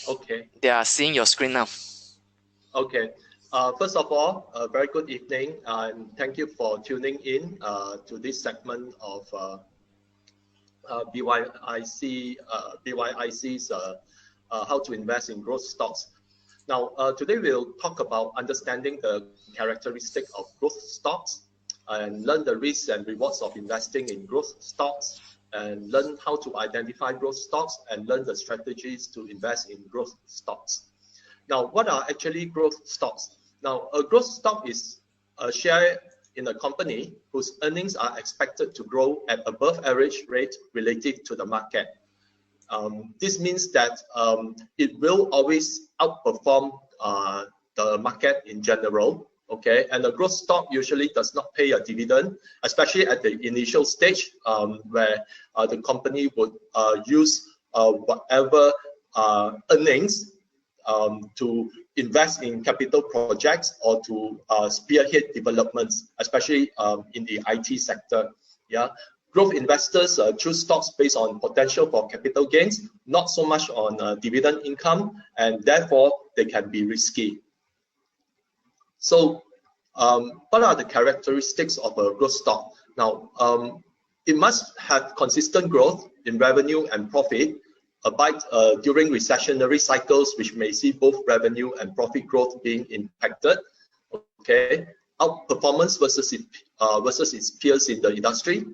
Okay. They are seeing your screen now. Okay. First of all, a very good evening, and thank you for tuning in to this segment of BYIC's How to Invest in Growth Stocks. Now, today we'll talk about understanding the characteristic of growth stocks and learn the risks and rewards of investing in growth stocks, and learn how to identify growth stocks and learn the strategies to invest in growth stocks. Now, what are actually growth stocks? Now, a growth stock is a share in a company whose earnings are expected to grow at above average rate relative to the market. This means that it will always outperform the market in general. Okay, and a growth stock usually does not pay a dividend, especially at the initial stage, where the company would use whatever earnings to invest in capital projects or to spearhead developments, especially in the IT sector. Yeah, growth investors choose stocks based on potential for capital gains, not so much on dividend income, and therefore they can be risky. So, what are the characteristics of a growth stock? Now, it must have consistent growth in revenue and profit, abide during recessionary cycles, which may see both revenue and profit growth being impacted. Okay, outperformance versus its peers in the industry,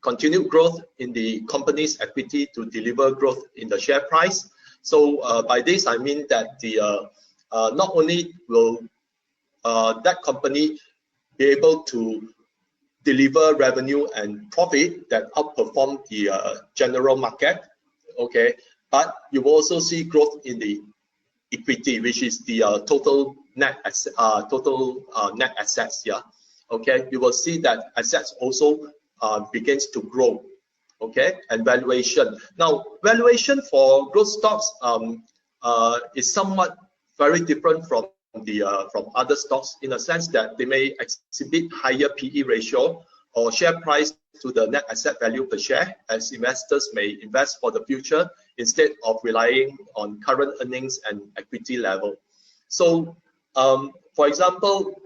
continued growth in the company's equity to deliver growth in the share price. So by this I mean that the not only will that company be able to deliver revenue and profit that outperform the general market, okay, but you will also see growth in the equity, which is the total net assets. Yeah, okay, you will see that assets also begins to grow. Okay, and valuation. Now, valuation for growth stocks is somewhat very different from other stocks, in a sense that they may exhibit higher PE ratio or share price to the net asset value per share, as investors may invest for the future instead of relying on current earnings and equity level. So, for example,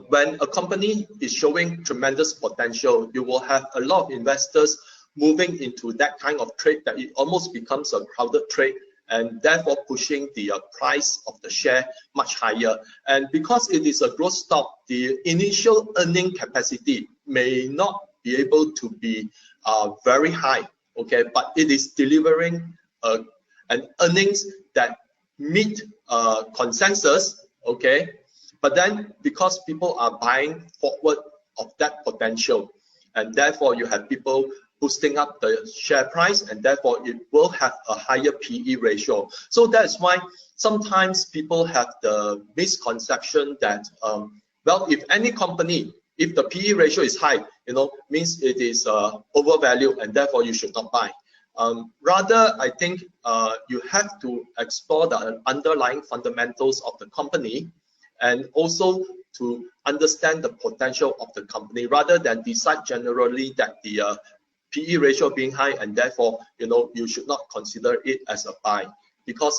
when a company is showing tremendous potential, you will have a lot of investors moving into that kind of trade that it almost becomes a crowded trade, and therefore pushing the price of the share much higher. And because it is a growth stock, the initial earning capacity may not be able to be very high, okay, but it is delivering an earnings that meet consensus, okay, but then because people are buying forward of that potential, and therefore you have people boosting up the share price, and therefore it will have a higher PE ratio. So that's why sometimes people have the misconception that, well, if any company, if the PE ratio is high, you know, means it is overvalued, and therefore you should not buy. Rather, I think you have to explore the underlying fundamentals of the company, and also to understand the potential of the company, rather than decide generally that the PE ratio being high, and therefore, you know, you should not consider it as a buy, because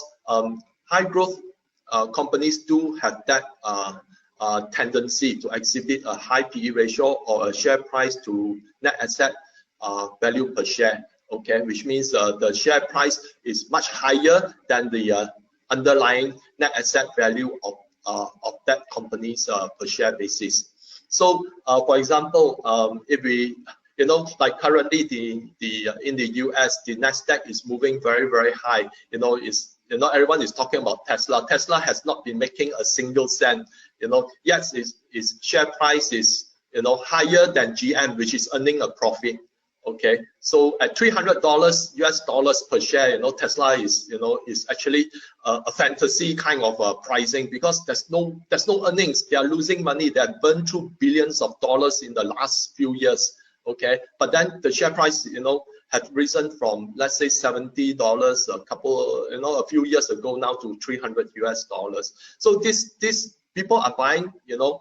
high growth companies do have that tendency to exhibit a high PE ratio or a share price to net asset value per share, okay, which means the share price is much higher than the underlying net asset value of that company's per share basis. So, for example, if we, you know, like currently in the US, the Nasdaq is moving very, very high. You know, everyone is talking about Tesla. Tesla has not been making a single cent. You know, yes, its share price is, you know, higher than GM, which is earning a profit. Okay, so at $300 US dollars per share, you know, Tesla is, you know, is actually a fantasy kind of pricing, because there's no earnings. They are losing money. They have burned through billions of dollars in the last few years. Okay, but then the share price, you know, had risen from, let's say, $70 a few years ago now to $300 US dollars. So these people are buying, you know,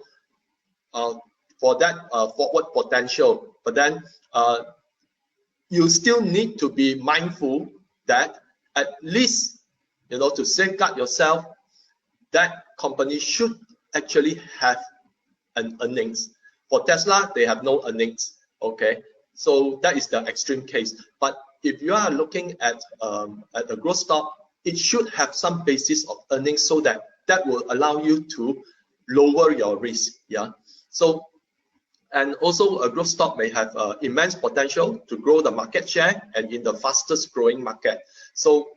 for that forward potential. But then you still need to be mindful that at least to safeguard yourself, that company should actually have an earnings. For Tesla, they have no earnings. Okay, so that is the extreme case. But if you are looking at a growth stock, it should have some basis of earnings, so that will allow you to lower your risk. Yeah. So, and also a growth stock may have immense potential to grow the market share and in the fastest growing market. So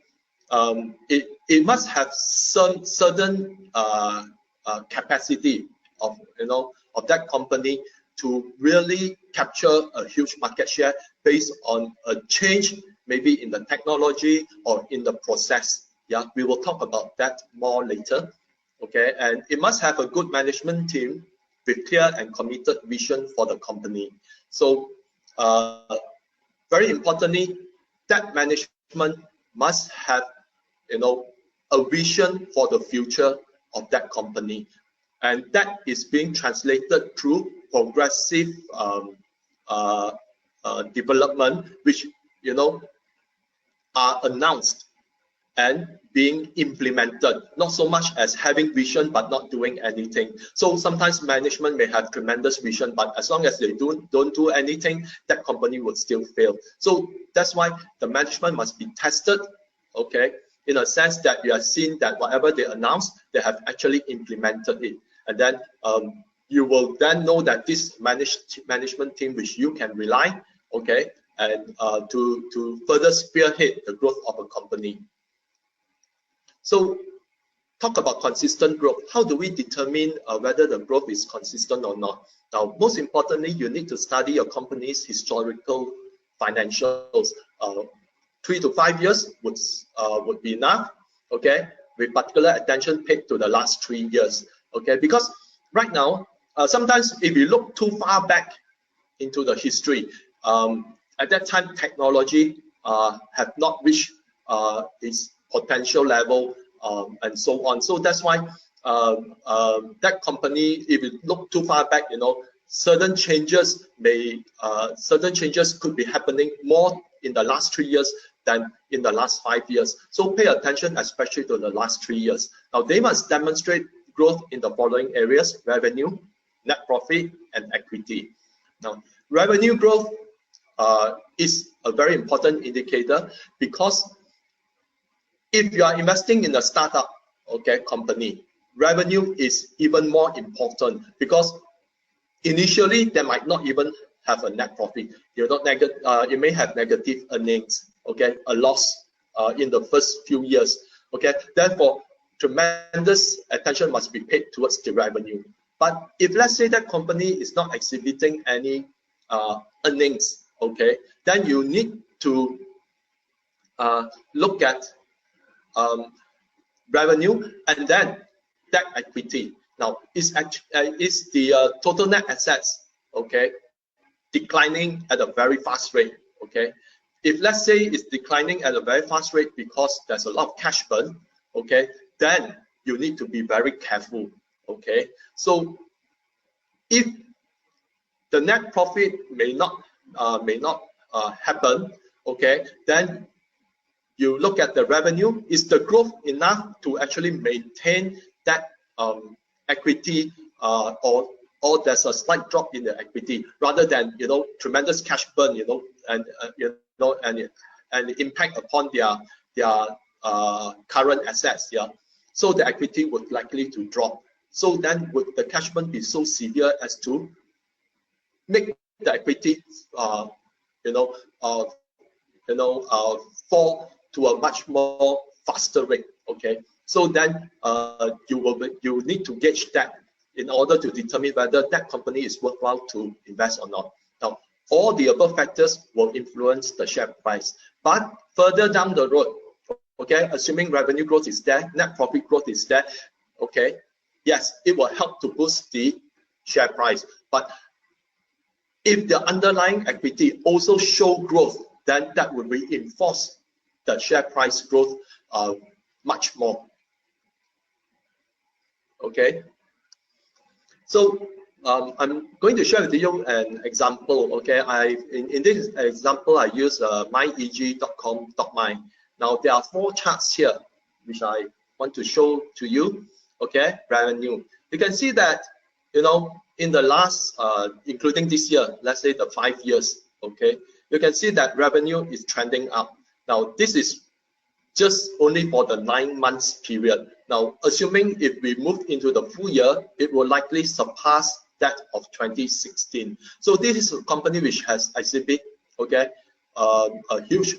it must have some certain capacity of of that company to really capture a huge market share based on a change maybe in the technology or in the process. Yeah, we will talk about that more later. Okay, and it must have a good management team with clear and committed vision for the company. So very importantly, that management must have a vision for the future of that company, and that is being translated through progressive development, which are announced and being implemented, not so much as having vision but not doing anything. So sometimes management may have tremendous vision, but as long as they don't do anything, that company would still fail. So that's why the management must be tested, okay, in a sense that you have seen that whatever they announced, they have actually implemented it. And then you will then know that this management team which you can rely, okay, and to further spearhead the growth of a company. So talk about consistent growth. How do we determine whether the growth is consistent or not? Now, most importantly, you need to study your company's historical financials. 3 to 5 years would be enough, okay, with particular attention paid to the last 3 years, okay, because right now, sometimes if you look too far back into the history, at that time technology have not reached its potential level, and so on. So that's why that company, if you look too far back, certain changes could be happening more in the last 3 years than in the last 5 years. So pay attention especially to the last 3 years. Now they must demonstrate growth in the following areas: revenue, net profit, and equity. Now revenue growth is a very important indicator, because if you are investing in a startup, okay, company, revenue is even more important, because initially they might not even have a net profit. You may have negative earnings, okay, a loss in the first few years, okay. Therefore, tremendous attention must be paid towards the revenue. But if let's say that company is not exhibiting any earnings, okay, then you need to look at revenue and then debt equity. Now, is the total net assets, okay, declining at a very fast rate, okay? If let's say it's declining at a very fast rate because there's a lot of cash burn, okay, then you need to be very careful, okay? So if the net profit may not happen, okay, then you look at the revenue. Is the growth enough to actually maintain that equity, or there's a slight drop in the equity, rather than tremendous cash burn, and impact upon their current assets, yeah. So the equity would likely to drop. So then would the cash burn be so severe as to make the equity fall to a much more faster rate, okay? So then you need to gauge that in order to determine whether that company is worthwhile to invest or not. Now, all the above factors will influence the share price. But further down the road, okay, assuming revenue growth is there, net profit growth is there, okay, yes, it will help to boost the share price. But if the underlying equity also show growth, then that will reinforce the share price growth much more. Okay, so I'm going to share with you an example. Okay, in this example I use myeg.com.my. Now there are 4 charts here. which I want to show to you. Okay, revenue. You can see that, you know, in the last, including this year, let's say the 5 years, okay, you can see that revenue is trending up. Now, this is just only for the 9 months period. Now, assuming if we move into the full year, it will likely surpass that of 2016. So this is a company which has exhibit, okay, a huge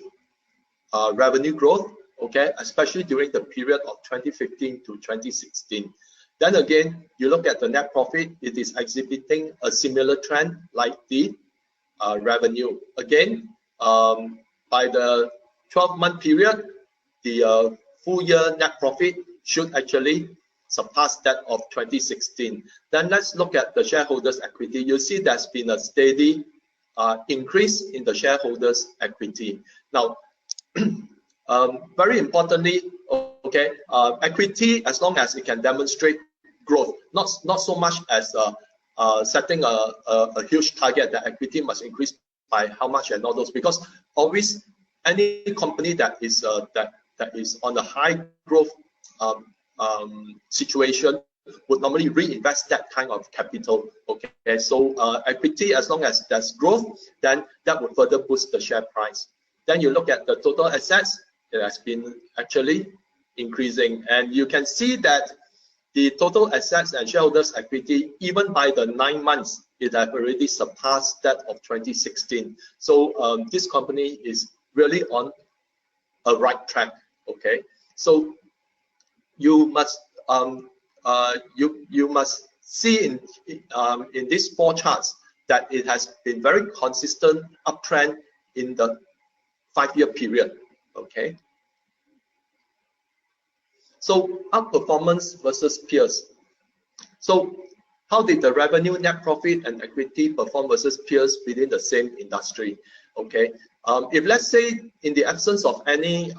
revenue growth, okay, especially during the period of 2015 to 2016. Then again, you look at the net profit, it is exhibiting a similar trend like the revenue. Again, by the 12-month period, the full year net profit should actually surpass that of 2016. Then let's look at the shareholders' equity. You see there's been a steady increase in the shareholders' equity. Now, very importantly, okay, equity, as long as it can demonstrate growth, not so much as setting a huge target that equity must increase by how much and all those, because always any company that is on a high growth situation would normally reinvest that kind of capital. Okay, so equity, as long as there's growth, then that will further boost the share price. Then you look at the total assets, it has been actually increasing, and you can see that the total assets and shareholders equity, even by the 9 months, it has already surpassed that of 2016. So this company is really on a right track. Okay, so you must you must see in these 4 charts that it has been very consistent uptrend in the 5-year period. Okay, so outperformance versus peers. So how did the revenue, net profit, and equity perform versus peers within the same industry? Okay, if let's say in the absence of any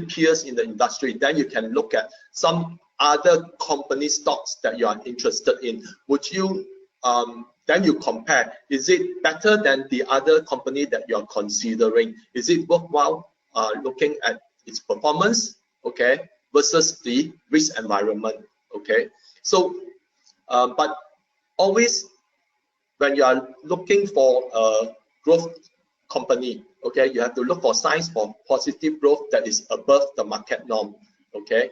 peers in the industry, then you can look at some other company stocks that you are interested in. Would you then you compare, is it better than the other company that you're considering? Is it worthwhile looking at its performance, okay, versus the risk environment? Okay, so but always when you are looking for a growth company, okay, you have to look for signs for positive growth that is above the market norm. Okay,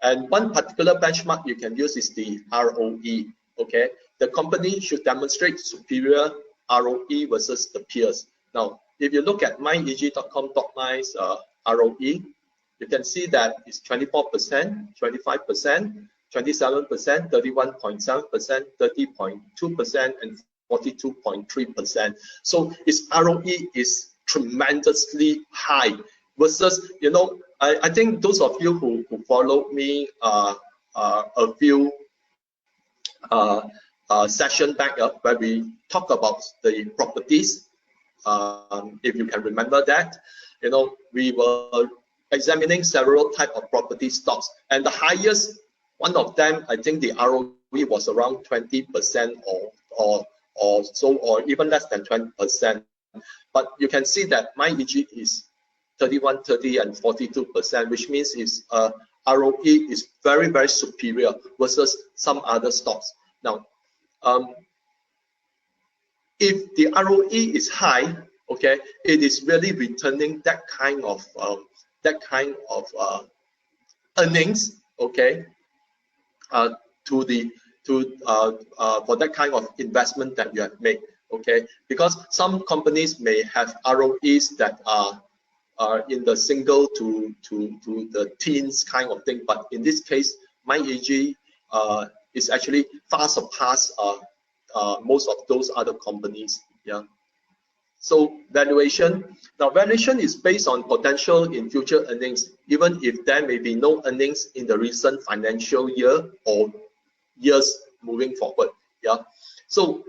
and one particular benchmark you can use is the ROE. Okay, the company should demonstrate superior ROE versus the peers. Now, if you look at myeg.com.my's ROE, you can see that it's 24%, 25%, 27%, 31.7%, 30.2%, and 42.3%. So its ROE is tremendously high versus, you know, I think those of you who followed me a few session back where we talk about the properties, if you can remember that, you know, we were examining several type of property stocks, and the highest one of them, I think the ROE was around 20% or so, or even less than 20%. But you can see that MyEG is 31, 30, and 42%, which means its ROE is very, very superior versus some other stocks. Now, if the ROE is high, okay, it is really returning that kind of earnings, okay, for that kind of investment that you have made. Okay, because some companies may have ROEs that are in the single to the teens kind of thing, but in this case, MyEG is actually far surpass most of those other companies. Yeah. So valuation. Now, valuation is based on potential in future earnings, even if there may be no earnings in the recent financial year or years moving forward. Yeah. So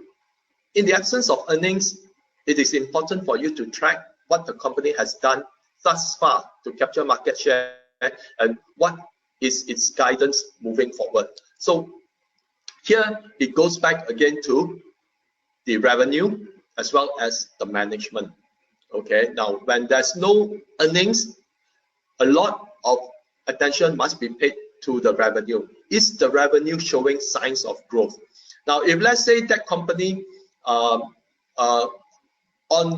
in the absence of earnings, it is important for you to track what the company has done thus far to capture market share and what is its guidance moving forward. So here it goes back again to the revenue as well as the management. Okay, now when there's no earnings, a lot of attention must be paid to the revenue. Is the revenue showing signs of growth? Now, if let's say that company on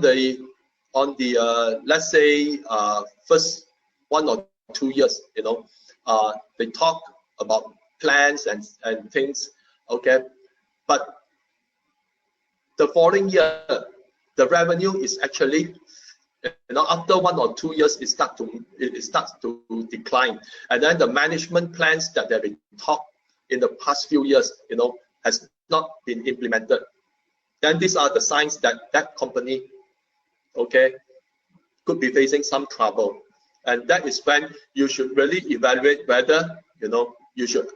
the let's say first 1 or 2 years, they talk about plans and things, okay, but the following year the revenue is actually, after 1 or 2 years it starts to decline, and then the management plans that have been talked in the past few years, has not been implemented. Then these are the signs that that company, okay, could be facing some trouble, and that is when you should really evaluate whether you should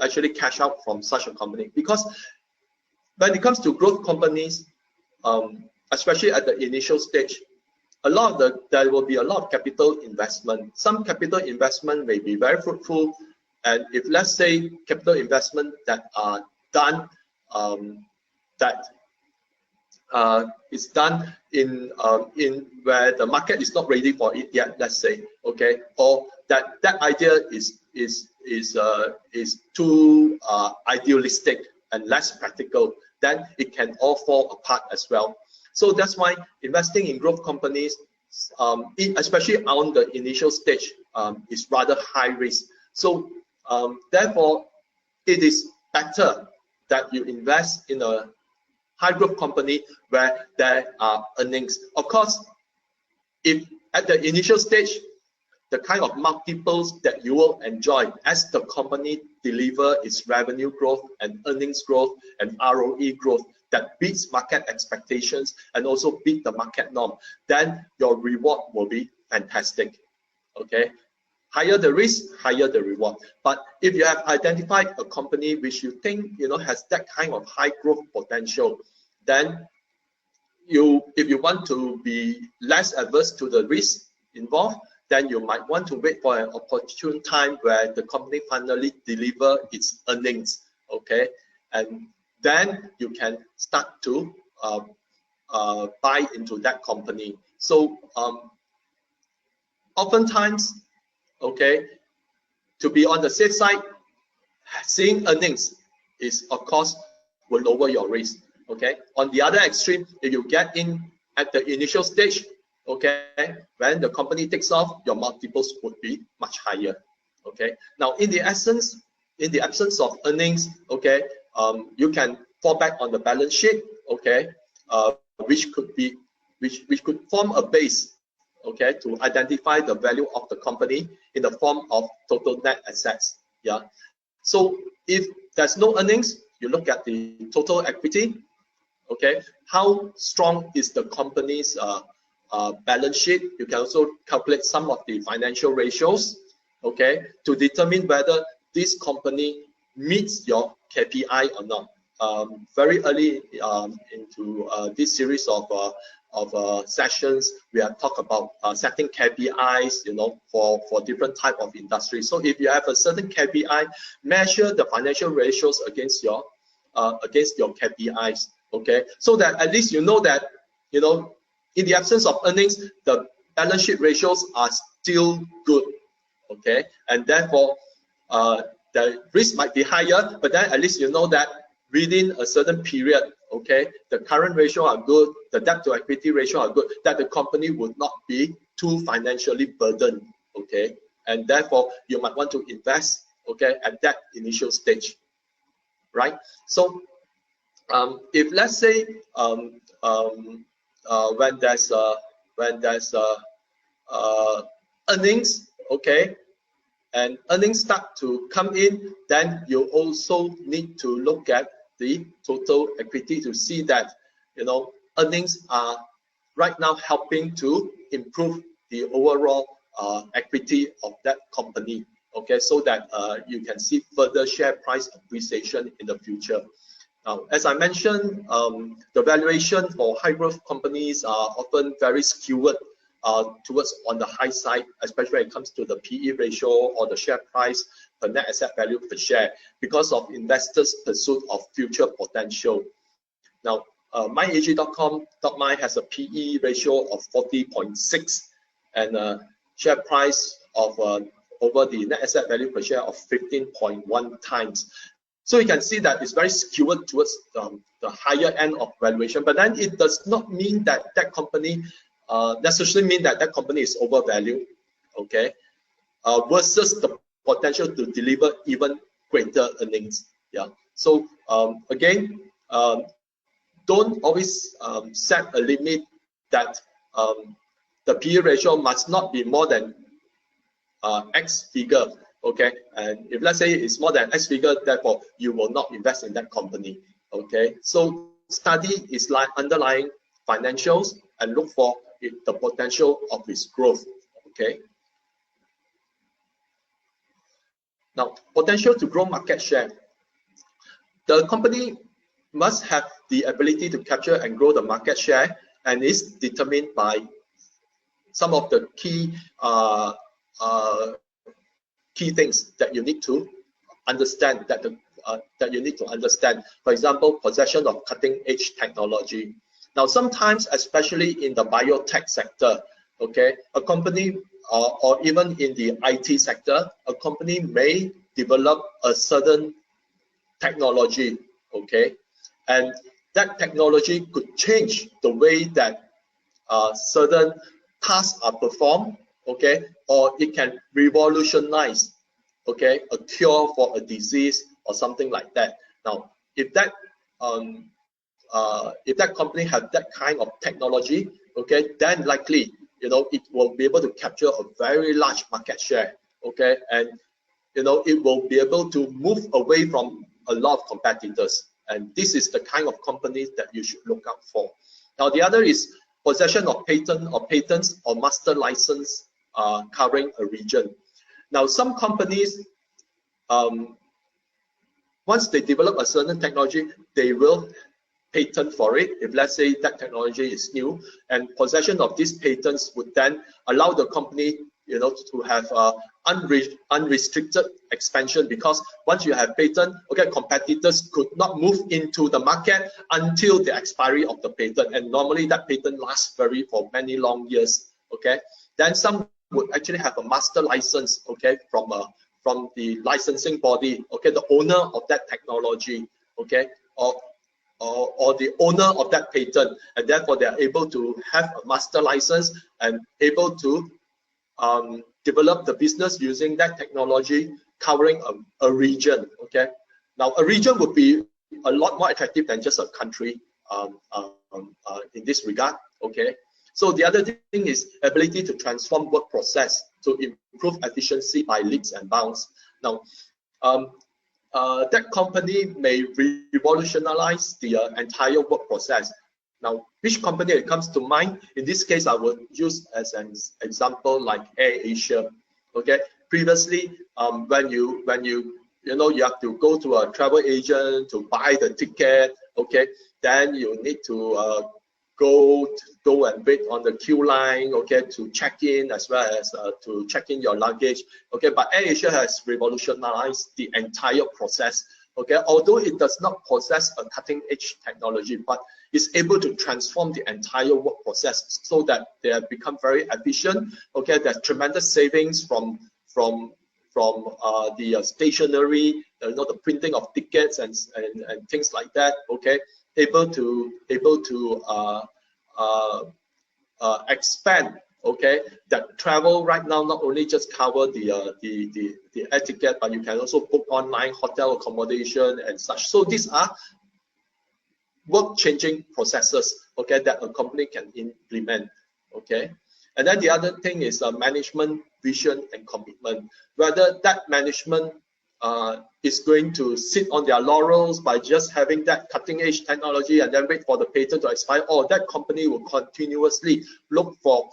actually cash out from such a company. Because when it comes to growth companies, especially at the initial stage, there will be a lot of capital investment. Some capital investment may be very fruitful, and if let's say capital investment that are done is done in where the market is not ready for it yet, let's say, okay, or that idea is too idealistic and less practical, then it can all fall apart as well. So that's why investing in growth companies, especially on the initial stage, is rather high risk. So therefore, it is better that you invest in a high growth company where there are earnings. Of course, if at the initial stage, the kind of multiples that you will enjoy as the company deliver its revenue growth and earnings growth and ROE growth that beats market expectations and also beat the market norm, then your reward will be fantastic. Okay, higher the risk, higher the reward. But if you have identified a company which you think has that kind of high growth potential, then if you want to be less adverse to the risk involved, then you might want to wait for an opportune time where the company finally deliver its earnings, okay, and then you can start to buy into that company. So oftentimes, okay, to be on the safe side, seeing earnings is, of course, will lower your risk. Okay. On the other extreme, if you get in at the initial stage, okay, when the company takes off, your multiples would be much higher. Okay. Now, in the absence of earnings, okay, you can fall back on the balance sheet, okay, which could form a base, okay, to identify the value of the company in the form of total net assets. Yeah. So if there's no earnings, you look at the total equity. Okay, how strong is the company's balance sheet? You can also calculate some of the financial ratios, okay, to determine whether this company meets your KPI or not. Very early into this series of sessions, we have talked about setting KPIs, for different type of industries. So if you have a certain KPI, measure the financial ratios against your KPIs. Okay, so that at least that in the absence of earnings, the balance sheet ratios are still good. Okay, and therefore the risk might be higher, but then at least that within a certain period, okay, the current ratio are good, the debt to equity ratio are good, that the company would not be too financially burdened. Okay, and therefore you might want to invest, okay, at that initial stage, right? So if let's say when there's earnings, okay, and earnings start to come in, then you also need to look at the total equity to see that earnings are right now helping to improve the overall equity of that company. Okay, so that you can see further share price appreciation in the future. Now, as I mentioned, the valuation for high growth companies are often very skewed towards on the high side, especially when it comes to the PE ratio or the share price per net asset value per share, because of investors' pursuit of future potential. Now, myag.com.my has a PE ratio of 40.6, and share price of over the net asset value per share of 15.1 times. So you can see that it's very skewed towards the higher end of valuation, but then it does not mean that that company necessarily mean that that company is overvalued, okay, versus the potential to deliver even greater earnings. Yeah. So again, don't always set a limit that the PE ratio must not be more than X figure, okay? And if let's say it's more than X figure, therefore you will not invest in that company, okay? So study its underlying financials and look for the potential of its growth, okay? Now, potential to grow market share. The company must have the ability to capture and grow the market share, and is determined by some of the key things that you need to understand. That you need to understand. For example, possession of cutting-edge technology. Now, sometimes, especially in the biotech sector, okay, a company or even in the IT sector, a company may develop a certain technology, okay, and that technology could change the way that certain tasks are performed, okay, or it can revolutionize, okay, a cure for a disease or something like that. Now, if that company has that kind of technology, okay, then likely, you know, it will be able to capture a very large market share, okay, and you know, it will be able to move away from a lot of competitors. And this is the kind of companies that you should look out for. Now, the other is possession of patents or master license covering a region. Now, some companies, once they develop a certain technology, they will patent for it. If let's say that technology is new, and possession of these patents would then allow the company, you know, to have unrestricted expansion, because once you have patent, okay, competitors could not move into the market until the expiry of the patent, and normally that patent lasts for many long years, okay. Then some would actually have a master license, okay, from the licensing body, okay, the owner of that technology, okay, or the owner of that patent, and therefore they are able to have a master license and able to develop the business using that technology covering a region, okay. Now, a region would be a lot more attractive than just a country in this regard, okay. So the other thing is ability to transform work process to improve efficiency by leaps and bounds. Now, that company may revolutionize the entire work process. Now, which company it comes to mind? In this case, I would use as an example like AirAsia. Okay, previously, when you know you have to go to a travel agent to buy the ticket. Okay, then you need to go and wait on the queue line. Okay, to check in as well as to check in your luggage. Okay, but AirAsia has revolutionized the entire process. Okay, although it does not possess a cutting-edge technology, but is able to transform the entire work process so that they have become very efficient. Okay, there's tremendous savings from the stationery, you know, the printing of tickets and things like that. Okay, able to expand. Okay, that travel right now not only just cover the air ticket, but you can also book online hotel accommodation and such. So these are work-changing processes, okay, that a company can implement, okay. And then the other thing is management vision and commitment. Whether that management is going to sit on their laurels by just having that cutting-edge technology and then wait for the patent to expire, or that company will continuously look for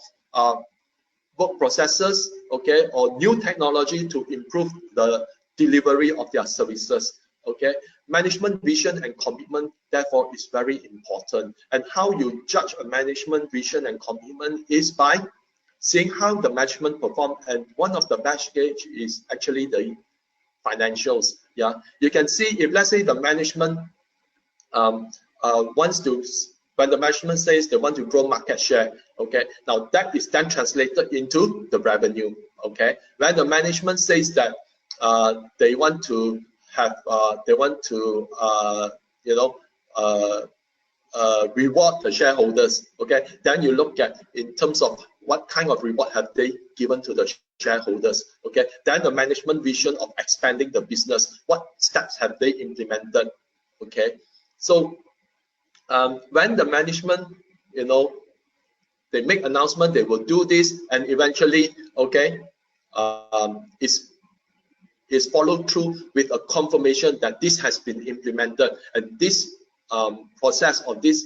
work processes, okay, or new technology to improve the delivery of their services, okay. Management vision and commitment, therefore, is very important. And how you judge a management vision and commitment is by seeing how the management perform. And one of the best gauge is actually the financials. Yeah, you can see if let's say the management wants to when the management says they want to grow market share, okay, now that is then translated into the revenue, okay. When the management says that they want to have, reward the shareholders, okay, then you look at in terms of what kind of reward have they given to the shareholders, okay. Then the management vision of expanding the business, what steps have they implemented, okay. So when the management, they make announcement, they will do this, and eventually, okay, is followed through with a confirmation that this has been implemented, and this process of this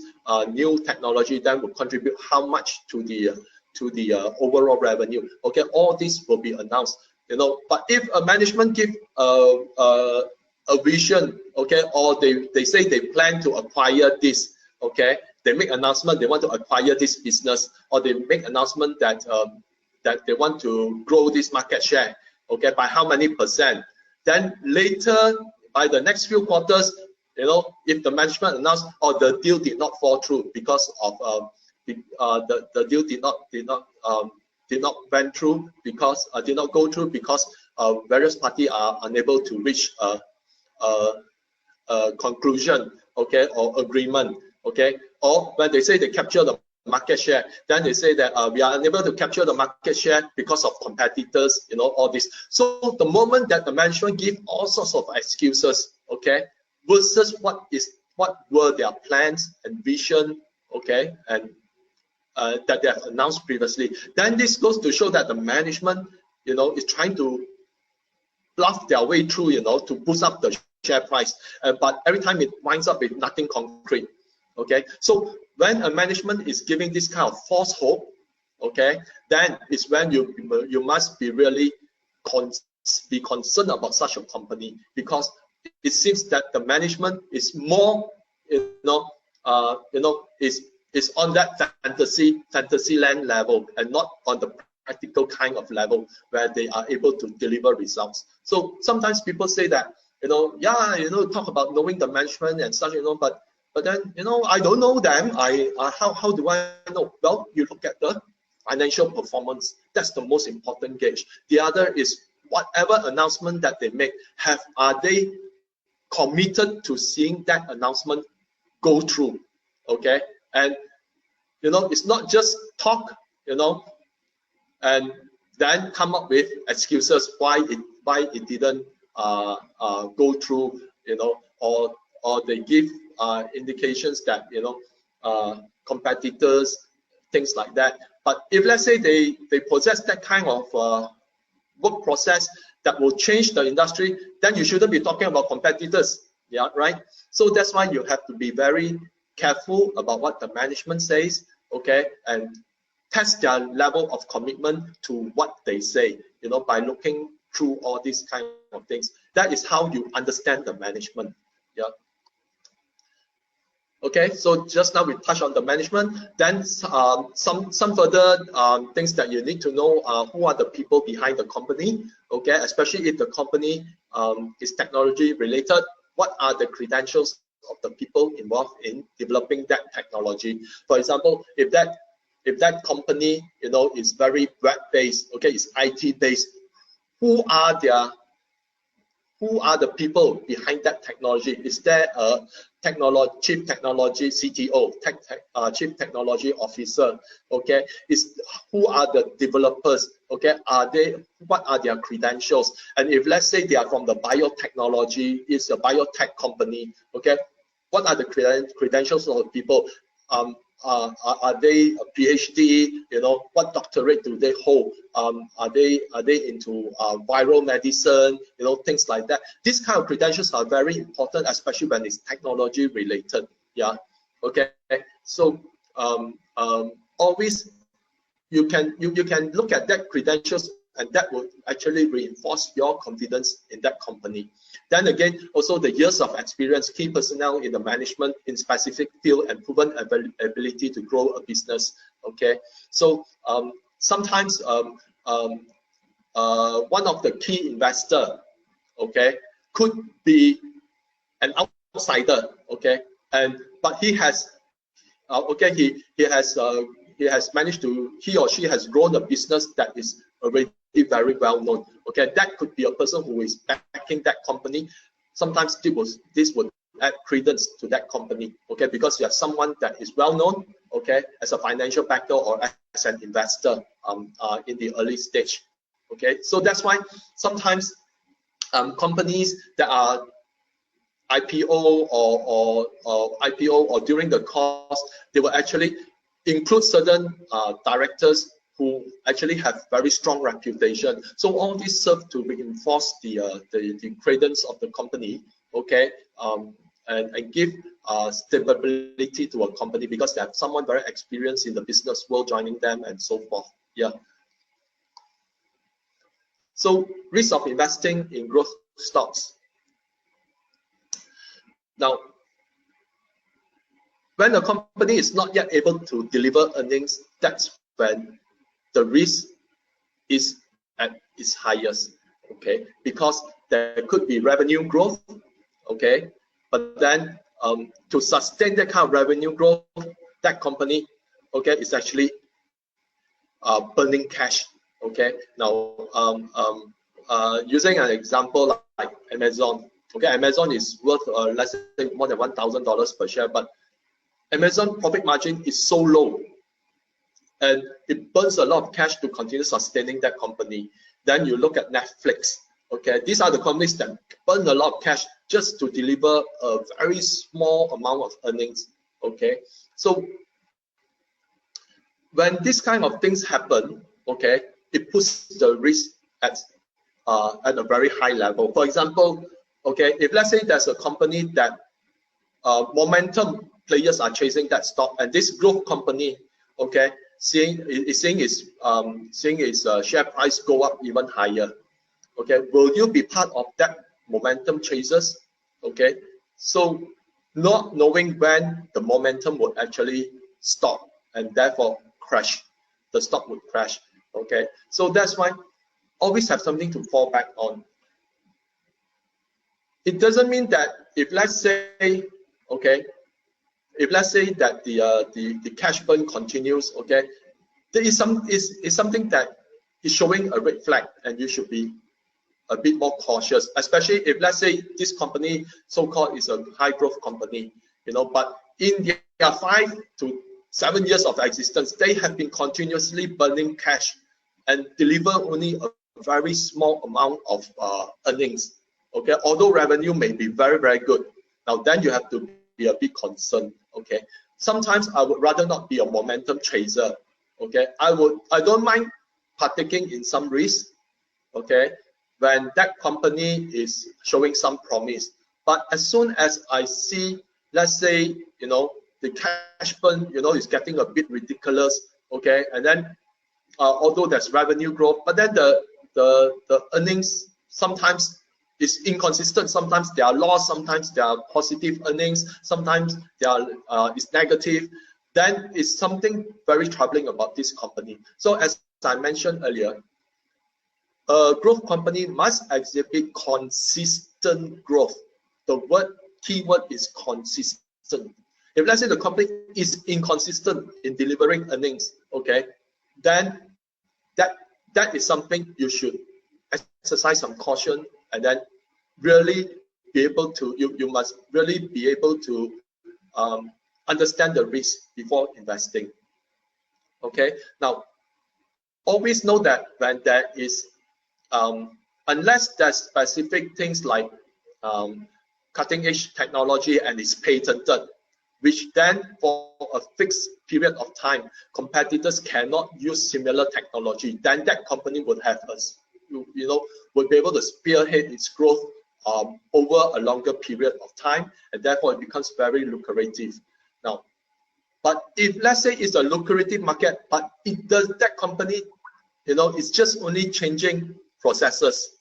new technology then will contribute how much to the overall revenue. Okay, all this will be announced. But if a management give a vision, okay, or they say they plan to acquire this, okay, they make announcement they want to acquire this business, or they make announcement that that they want to grow this market share, okay, by how many %. Then later, by the next few quarters, if the management announced, or the deal did not fall through because of the deal did not went through because did not go through because various parties are unable to reach a conclusion, okay, or agreement, okay, or when they say they capture the market share, then they say that we are unable to capture the market share because of competitors, all this. So the moment that the management give all sorts of excuses, okay, versus what were their plans and vision, okay, and that they have announced previously, then this goes to show that the management, is trying to bluff their way through, to boost up the share price, but every time it winds up with nothing concrete. Okay, so when a management is giving this kind of false hope, okay, then it's when you must be really be concerned about such a company, because it seems that the management is more, is on that fantasy land level, and not on the practical kind of level where they are able to deliver results. So sometimes people say that, talk about knowing the management and such, but then, I don't know them. How do I know? Well, you look at the financial performance. That's the most important gauge. The other is whatever announcement that they make, are they committed to seeing that announcement go through? Okay, and it's not just talk, and then come up with excuses why it didn't go through, or they give indications that competitors, things like that. But if let's say they possess that kind of work process that will change the industry, then you shouldn't be talking about competitors. Yeah, right. So that's why you have to be very careful about what the management says, okay, and test their level of commitment to what they say, by looking through all these kind of things. That is how you understand the management. Yeah. Okay, so just now we touched on the management. Then some further things that you need to know are who are the people behind the company. Okay, especially if the company is technology related, what are the credentials of the people involved in developing that technology? For example, if that company is very web based, okay, it's IT based, who are the people behind that technology? Is there a chief technology CTO, chief technology officer? Okay, who are the developers? Okay, what are their credentials? And if let's say they are from the biotechnology, it's a biotech company. Okay, what are the credentials of the people? Are they a PhD? What doctorate do they hold? Are they into viral medicine? Things like that. These kind of credentials are very important, especially when it's technology related. Yeah. Okay. So always you can look at that credentials, and that will actually reinforce your confidence in that company. Then again, also the years of experience, key personnel in the management in specific field, and proven ability to grow a business. Okay, so sometimes one of the key investor, okay, could be an outsider, okay, but he has okay, he has managed to, he or she has grown a business that is already very well known. Okay, that could be a person who is backing that company. Sometimes this would add credence to that company. Okay, because you have someone that is well known. Okay, as a financial backer or as an investor in the early stage. Okay, so that's why sometimes companies that are IPO or IPO or during the course, they will actually include certain directors who actually have very strong reputation. So all this serve to reinforce the credence of the company, okay, and give stability to a company because they have someone very experienced in the business world joining them and so forth. Yeah. So risk of investing in growth stocks. Now, when a company is not yet able to deliver earnings, that's when the risk is at its highest, okay? Because there could be revenue growth, okay? But then to sustain that kind of revenue growth, that company, okay, is actually burning cash, okay? Now, using an example like Amazon, okay, Amazon is worth let's say more than $1,000 per share, but Amazon profit margin is so low and it burns a lot of cash to continue sustaining that company. Then you look at Netflix, okay, these are the companies that burn a lot of cash just to deliver a very small amount of earnings, okay? So when this kind of things happen, okay, it puts the risk at a very high level. For example, okay, if let's say there's a company that momentum players are chasing that stock, and this growth company, okay, seeing its share price go up even higher, okay, will you be part of that momentum chasers? Okay, so not knowing when the momentum would actually stop and therefore crash, the stock would crash. Okay, so that's why always have something to fall back on. It doesn't mean that if let's say, okay, if let's say that the cash burn continues, okay, there is something that is showing a red flag, and you should be a bit more cautious, especially if let's say this company so-called is a high growth company, you know, but in their 5 to 7 years of existence, they have been continuously burning cash and deliver only a very small amount of earnings. Okay, although revenue may be very, very good. Now then you have to be a bit concerned. Okay, sometimes I would rather not be a momentum chaser. Okay, I don't mind partaking in some risk, okay, when that company is showing some promise. But as soon as I see, let's say, you know, the cash burn, you know, is getting a bit ridiculous, okay, and then although there's revenue growth, but then the earnings sometimes is inconsistent. Sometimes they are loss, sometimes they are positive earnings, sometimes they are is negative. Then it's something very troubling about this company. So as I mentioned earlier, a growth company must exhibit consistent growth. The keyword is consistent. If let's say the company is inconsistent in delivering earnings, okay, then that is something you should exercise some caution, and then really be able to, you must really be able to understand the risk before investing. Okay, now always know that when there is unless there's specific things like cutting edge technology and it's patented, which then for a fixed period of time competitors cannot use similar technology, then that company would have would be able to spearhead its growth over a longer period of time, and therefore it becomes very lucrative. Now, but if let's say it's a lucrative market, but that company, you know, it's just only changing processes,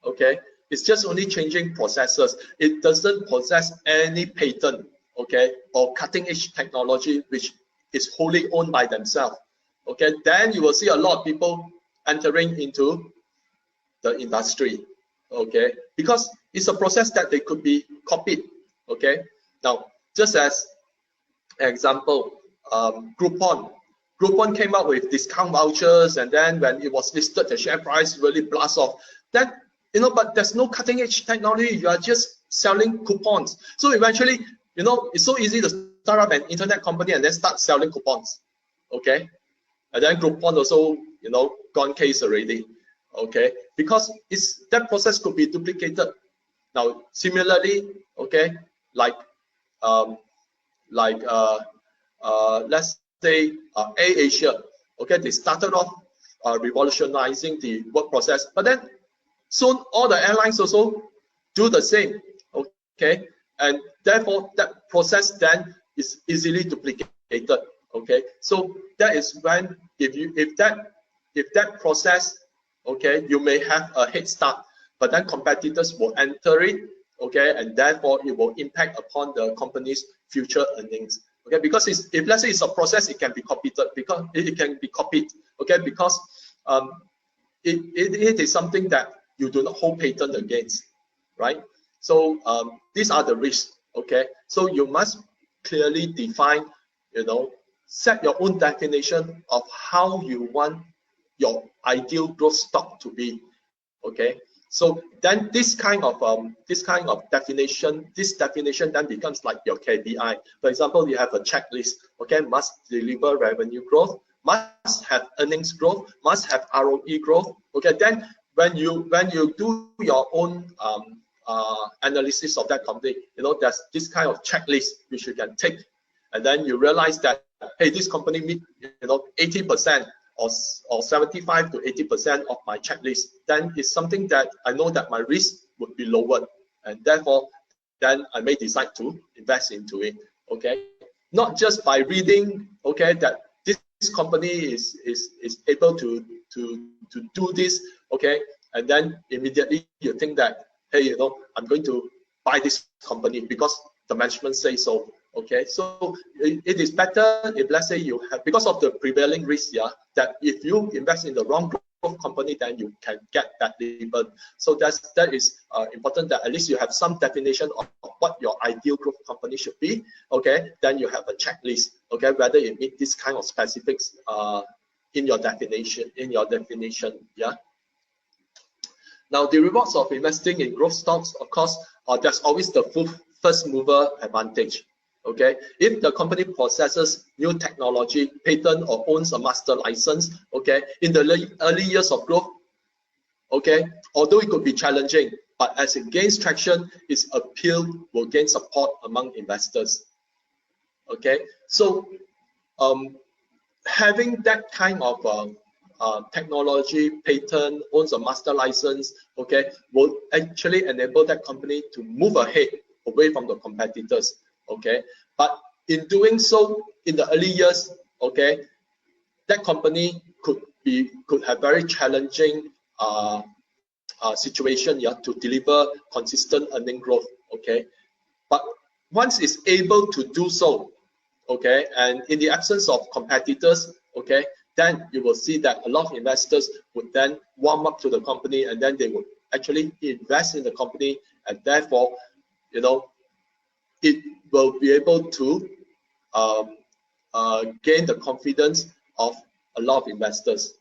okay, it's just only changing processes, it doesn't possess any patent, okay, or cutting edge technology which is wholly owned by themselves, okay, then you will see a lot of people entering into the industry, okay, because it's a process that they could be copied. Okay, now just as Example, Groupon. Groupon came up with discount vouchers, and then when it was listed, the share price really blast off. Then, but there's no cutting edge technology. You are just selling coupons. So eventually, it's so easy to start up an internet company and then start selling coupons. Okay, and then Groupon also, gone case already. Okay, because that process could be duplicated. Now, similarly, okay, let's say AirAsia. Okay, they started off revolutionizing the work process, but then soon all the airlines also do the same. Okay, and therefore that process then is easily duplicated. Okay, so that is when if that process, okay, you may have a head start, but then competitors will enter it. Okay, and therefore it will impact upon the company's future earnings. Okay, because if let's say it's a process, it can be copied because it can be copied. Okay, because it is something that you do not hold patent against, right? So these are the risks. Okay, so you must clearly define, set your own definition of how you want your ideal growth stock to be. Okay, so then this kind of definition then becomes like your KPI. For example, you have a checklist. Okay, must deliver revenue growth, must have earnings growth, must have ROE growth. Okay, then when you do your own analysis of that company, there's this kind of checklist which you can take, and then you realize that, hey, this company meet 80% or 75 to 80% of my checklist, then it's something that I know that my risk would be lowered, and therefore then I may decide to invest into it. Okay, not just by reading, okay, that this company is able to do this, okay, and then immediately you think that, hey, I'm going to buy this company because the management says so. Okay, so it is better if, let's say, you have, because of the prevailing risk, that if you invest in the wrong growth company, then you can get that label. So that is important, that at least you have some definition of what your ideal growth company should be. Okay, then you have a checklist. Okay, whether it meets this kind of specifics in your definition. Yeah. Now, the rewards of investing in growth stocks, of course, there's always the first mover advantage. Okay, if the company possesses new technology, patent, or owns a master license, okay, in the early years of growth, okay, although it could be challenging, but as it gains traction, its appeal will gain support among investors. Okay, so having that kind of technology, patent, owns a master license, okay, will actually enable that company to move ahead away from the competitors. Okay, but in doing so, in the early years, okay, that company could have very challenging situation, to deliver consistent earning growth. Okay, but once it's able to do so, okay, and in the absence of competitors, okay, then you will see that a lot of investors would then warm up to the company, and then they would actually invest in the company, and therefore, it will be able to gain the confidence of a lot of investors.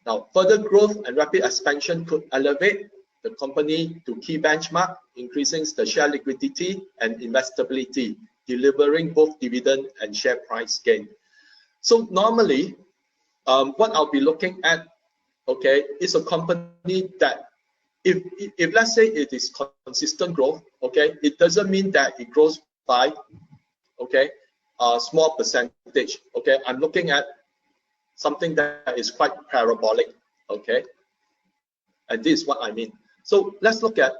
Now, further growth and rapid expansion could elevate the company to key benchmark, increasing the share liquidity and investability, delivering both dividend and share price gain. So normally, what I'll be looking at, okay, is a company that if let's say it is consistent growth, okay, it doesn't mean that it grows by, okay, a small percentage. Okay, I'm looking at something that is quite parabolic. Okay, and this is what I mean. So let's look at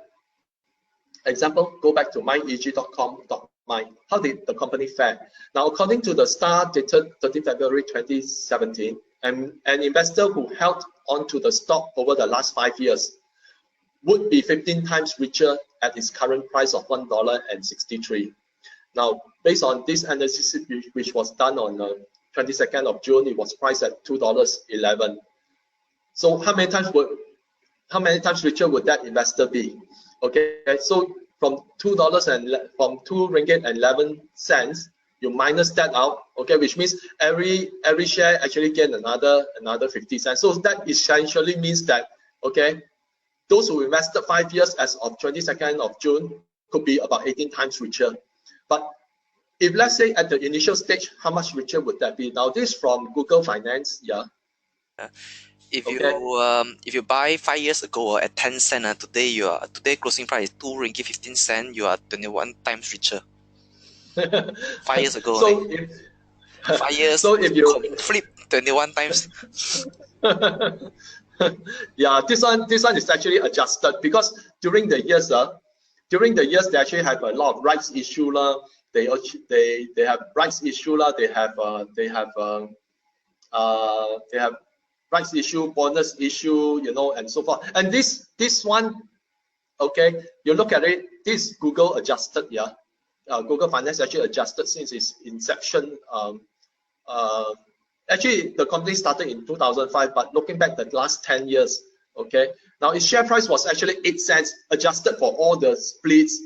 example. Go back to myeg.com.my. How did the company fare? Now, according to the Star dated 13 February 2017, an investor who held onto the stock over the last 5 years would be 15 times richer at its current price of $1.63. Now, based on this analysis, which was done on 22nd of June, it was priced at $2.11. So how many times richer would that investor be? Okay, so from $2 and from 2 ringgit and 11 cents, you minus that out, okay, which means every share actually gain another 50 cents. So that essentially means that, okay, those who invested 5 years as of 22nd of June could be about 18 times richer. But if let's say at the initial stage, how much richer would that be? Now this is from Google Finance, yeah. If okay. if you buy 5 years ago at 10 cents, today closing price is 2 ringgit 15 cents, you are 21 times richer. 5 years ago, So right? if 5 years, so if you flip 21 times. yeah, this one is actually adjusted because during the years they actually have a lot of rights issue they have rights issue they have rights issue, bonus issue, you know, and so forth. And this one, okay, you look at it, this Google adjusted, yeah. Google Finance actually adjusted since its inception. Actually, the company started in 2005, but looking back the last 10 years, okay, now its share price was actually 8 cents, adjusted for all the splits,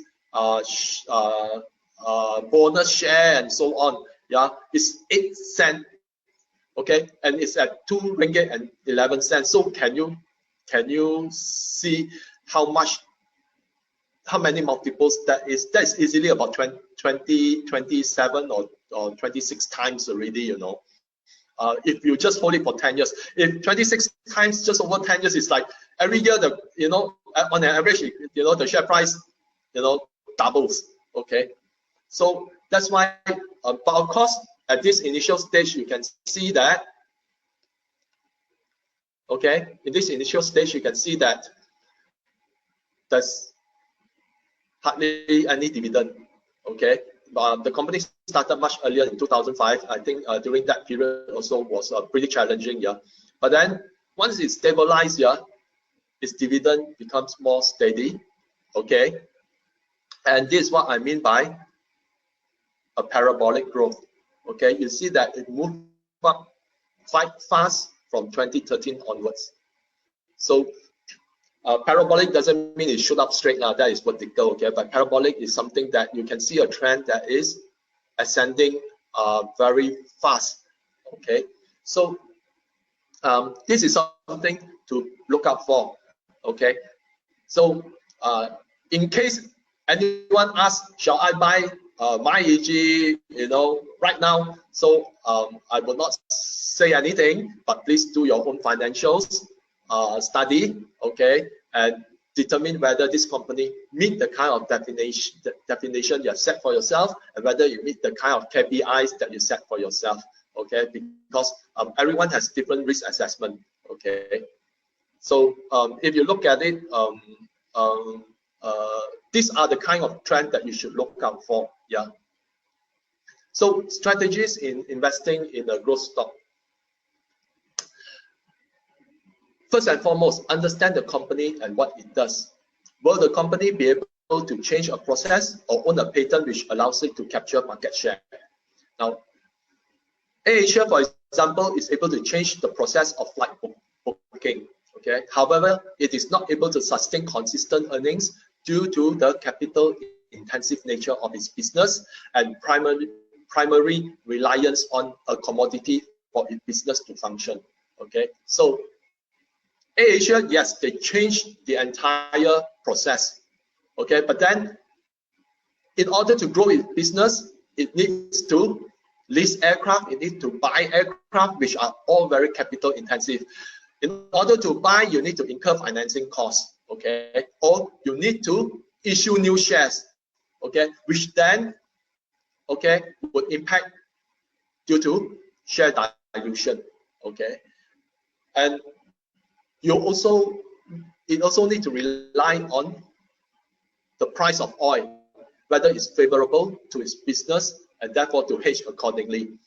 bonus share, and so on. Yeah, it's 8 cents, okay, and it's at 2 ringgit and 11 cents. So can you see how many multiples that is? That's easily about 27 or 26 times already, you know. If you just hold it for 10 years, if 26 times just over 10 years, it's like every year on an average, you know, the share price, you know, doubles. Okay, so that's why. But of course, at this initial stage, you can see that. Okay, in this initial stage, you can see that there's hardly any dividend. Okay, the company started much earlier in 2005. I think during that period also was pretty challenging, yeah. But then once it's stabilized, yeah, its dividend becomes more steady. Okay, and this is what I mean by a parabolic growth. Okay, you see that it moved up quite fast from 2013 onwards. So parabolic doesn't mean it shoot up straight now, that is vertical, okay, but parabolic is something that you can see a trend that is ascending very fast. Okay, so this is something to look out for. Okay, so in case anyone asks, shall I buy my EG, you know, right now? So I will not say anything, but please do your own financials study, okay, and determine whether this company meet the kind of definition you have set for yourself, and whether you meet the kind of KPIs that you set for yourself. Okay, because everyone has different risk assessment. Okay, so if you look at it, these are the kind of trend that you should look out for. Yeah. So strategies in investing in a growth stock. First and foremost, understand the company and what it does. Will the company be able to change a process or own a patent which allows it to capture market share? Now, AirAsia, for example, is able to change the process of flight booking. Okay. However, it is not able to sustain consistent earnings due to the capital-intensive nature of its business and primary reliance on a commodity for its business to function. Okay. So AirAsia, yes, they changed the entire process. Okay, but then in order to grow its business, it needs to lease aircraft, it needs to buy aircraft, which are all very capital intensive. In order to buy, you need to incur financing costs, okay, or you need to issue new shares, okay, which then, okay, would impact due to share dilution, okay, and it also need to rely on the price of oil, whether it's favorable to its business, and therefore to hedge accordingly.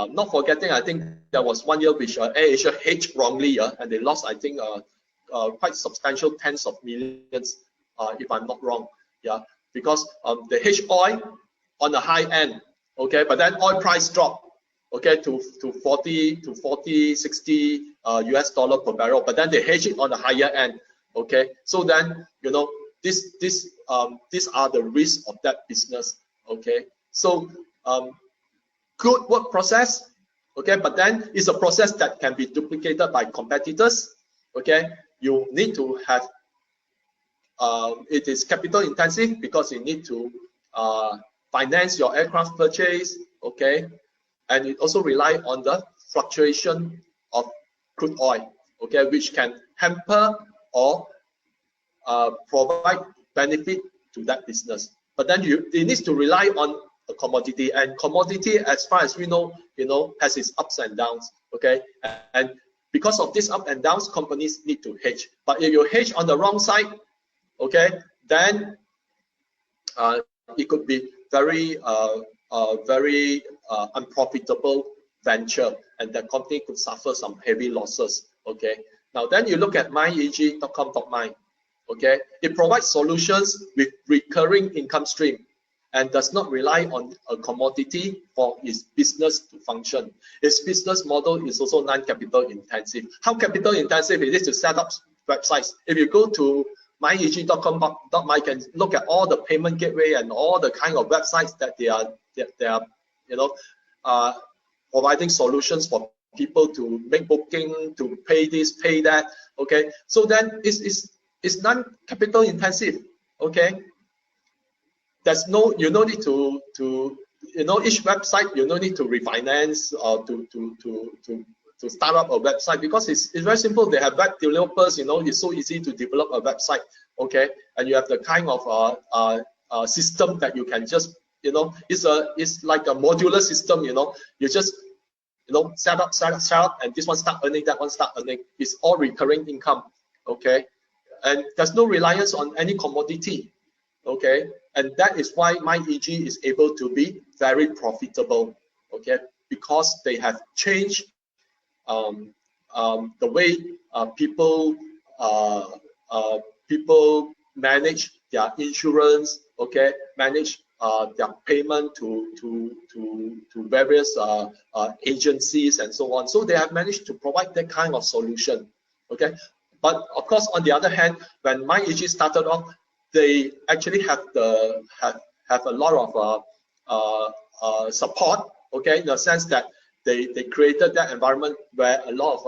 Not forgetting, I think there was 1 year which AirAsia hedged wrongly, and they lost, I think, quite substantial tens of millions, if I'm not wrong, yeah, because they hedged oil on the high end, okay, but then oil price dropped, okay, to 40, 60 US dollar per barrel, but then they hedge it on the higher end, okay. So then, you know, these are the risks of that business, okay. So good work process, okay, but then it's a process that can be duplicated by competitors, okay. You need to have, it is capital intensive because you need to finance your aircraft purchase, okay, and it also rely on the fluctuation of crude oil, okay, which can hamper or provide benefit to that business. But then it needs to rely on a commodity, and commodity, as far as we know, has its ups and downs, okay, and because of this up and downs, companies need to hedge. But if you hedge on the wrong side, okay, then it could be very unprofitable venture, and the company could suffer some heavy losses, okay. Now then you look at myeg.com.my, okay, it provides solutions with recurring income stream and does not rely on a commodity for its business to function. Its business model is also non-capital intensive. How capital intensive it is to set up websites? If you go to myeg.com.my, you can look at all the payment gateway and all the kind of websites that they are providing solutions for people to make booking, to pay this, pay that, okay. So then it's non-capital intensive, okay. There's no, you don't need to each website, you don't need to refinance or to start up a website, because it's very simple. They have web developers, it's so easy to develop a website, okay, and you have the kind of system that you can just, it's like a modular system, you just set up, and this one start earning, that one start earning. It's all recurring income, okay, and there's no reliance on any commodity, okay, and that is why MyEG is able to be very profitable, okay, because they have changed the way people manage their insurance, okay, manage their payment to various agencies and so on. So they have managed to provide that kind of solution, okay. But of course, on the other hand, when MyEG started off, they actually have a lot of support, okay, in the sense that they created that environment where a lot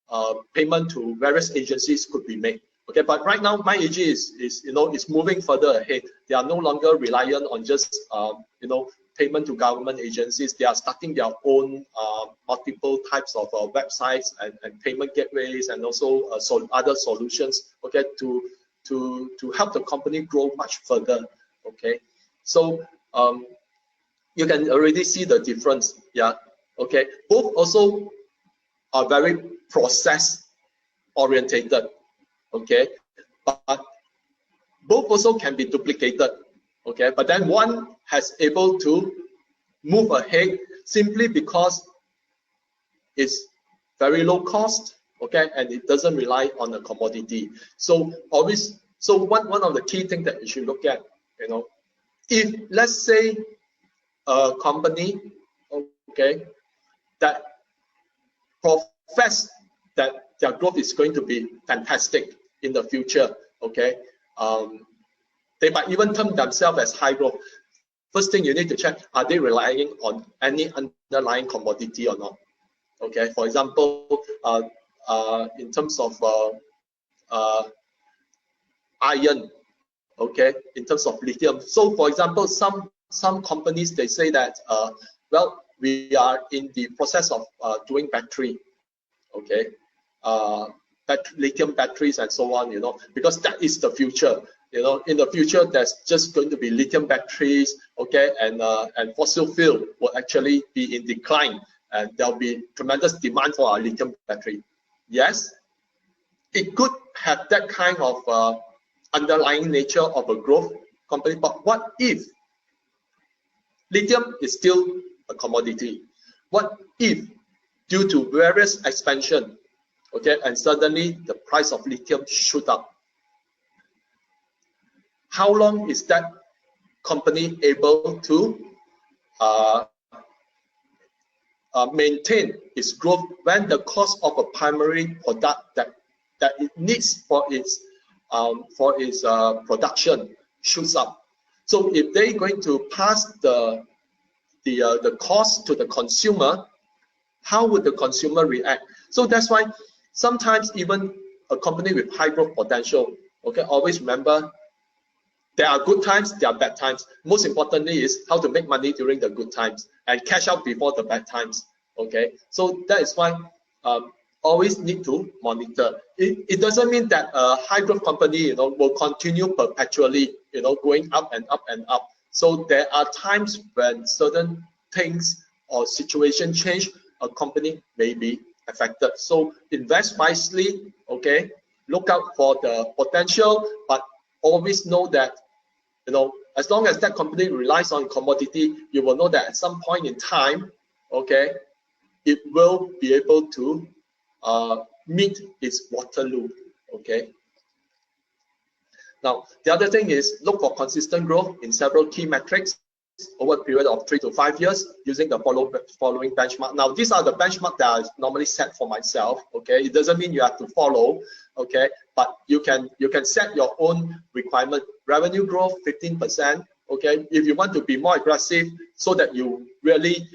of payment to various agencies could be made, okay. But right now, MyEG is moving further ahead. They are no longer reliant on just payment to government agencies. They are starting their own multiple types of websites and payment gateways, and also other solutions, okay, to help the company grow much further, okay. So you can already see the difference, yeah, okay. Both also are very process orientated, okay, but both also can be duplicated, okay. But then one has able to move ahead simply because it's very low cost, okay, and it doesn't rely on a commodity. So always, so one of the key things that you should look at, if let's say a company, okay, that profess that their growth is going to be fantastic in the future, okay, they might even term themselves as high growth. First thing you need to check, are they relying on any underlying commodity or not? Okay, for example, in terms of iron, okay, in terms of lithium. So for example, some companies, they say that well, we are in the process of doing battery, okay, lithium batteries and so on, because that is the future. In the future, there's just going to be lithium batteries, okay, and fossil fuel will actually be in decline, and there'll be tremendous demand for our lithium battery. Yes, it could have that kind of underlying nature of a growth company, but what if lithium is still a commodity? What if, due to various expansion, okay, and suddenly the price of lithium shoot up? How long is that company able to maintain its growth when the cost of a primary product that it needs for its production shoots up? So if they're going to pass the the cost to the consumer, how would the consumer react? So that's why sometimes even a company with high growth potential, okay, always remember there are good times, there are bad times. Most importantly is how to make money during the good times and cash out before the bad times. Okay, so that is why always need to monitor. It doesn't mean that a high growth company, will continue perpetually, going up and up and up. So there are times when certain things or situation change, a company may be affected. So invest wisely, okay? Look out for the potential, but always know that, as long as that company relies on commodity, you will know that at some point in time, okay, it will be able to meet its Waterloo, okay? Now, the other thing is look for consistent growth in several key metrics over a period of 3 to 5 years using the following benchmark. Now, these are the benchmark that I normally set for myself, okay? It doesn't mean you have to follow, okay? But you can set your own requirement. Revenue growth, 15%, okay? If you want to be more aggressive so that you really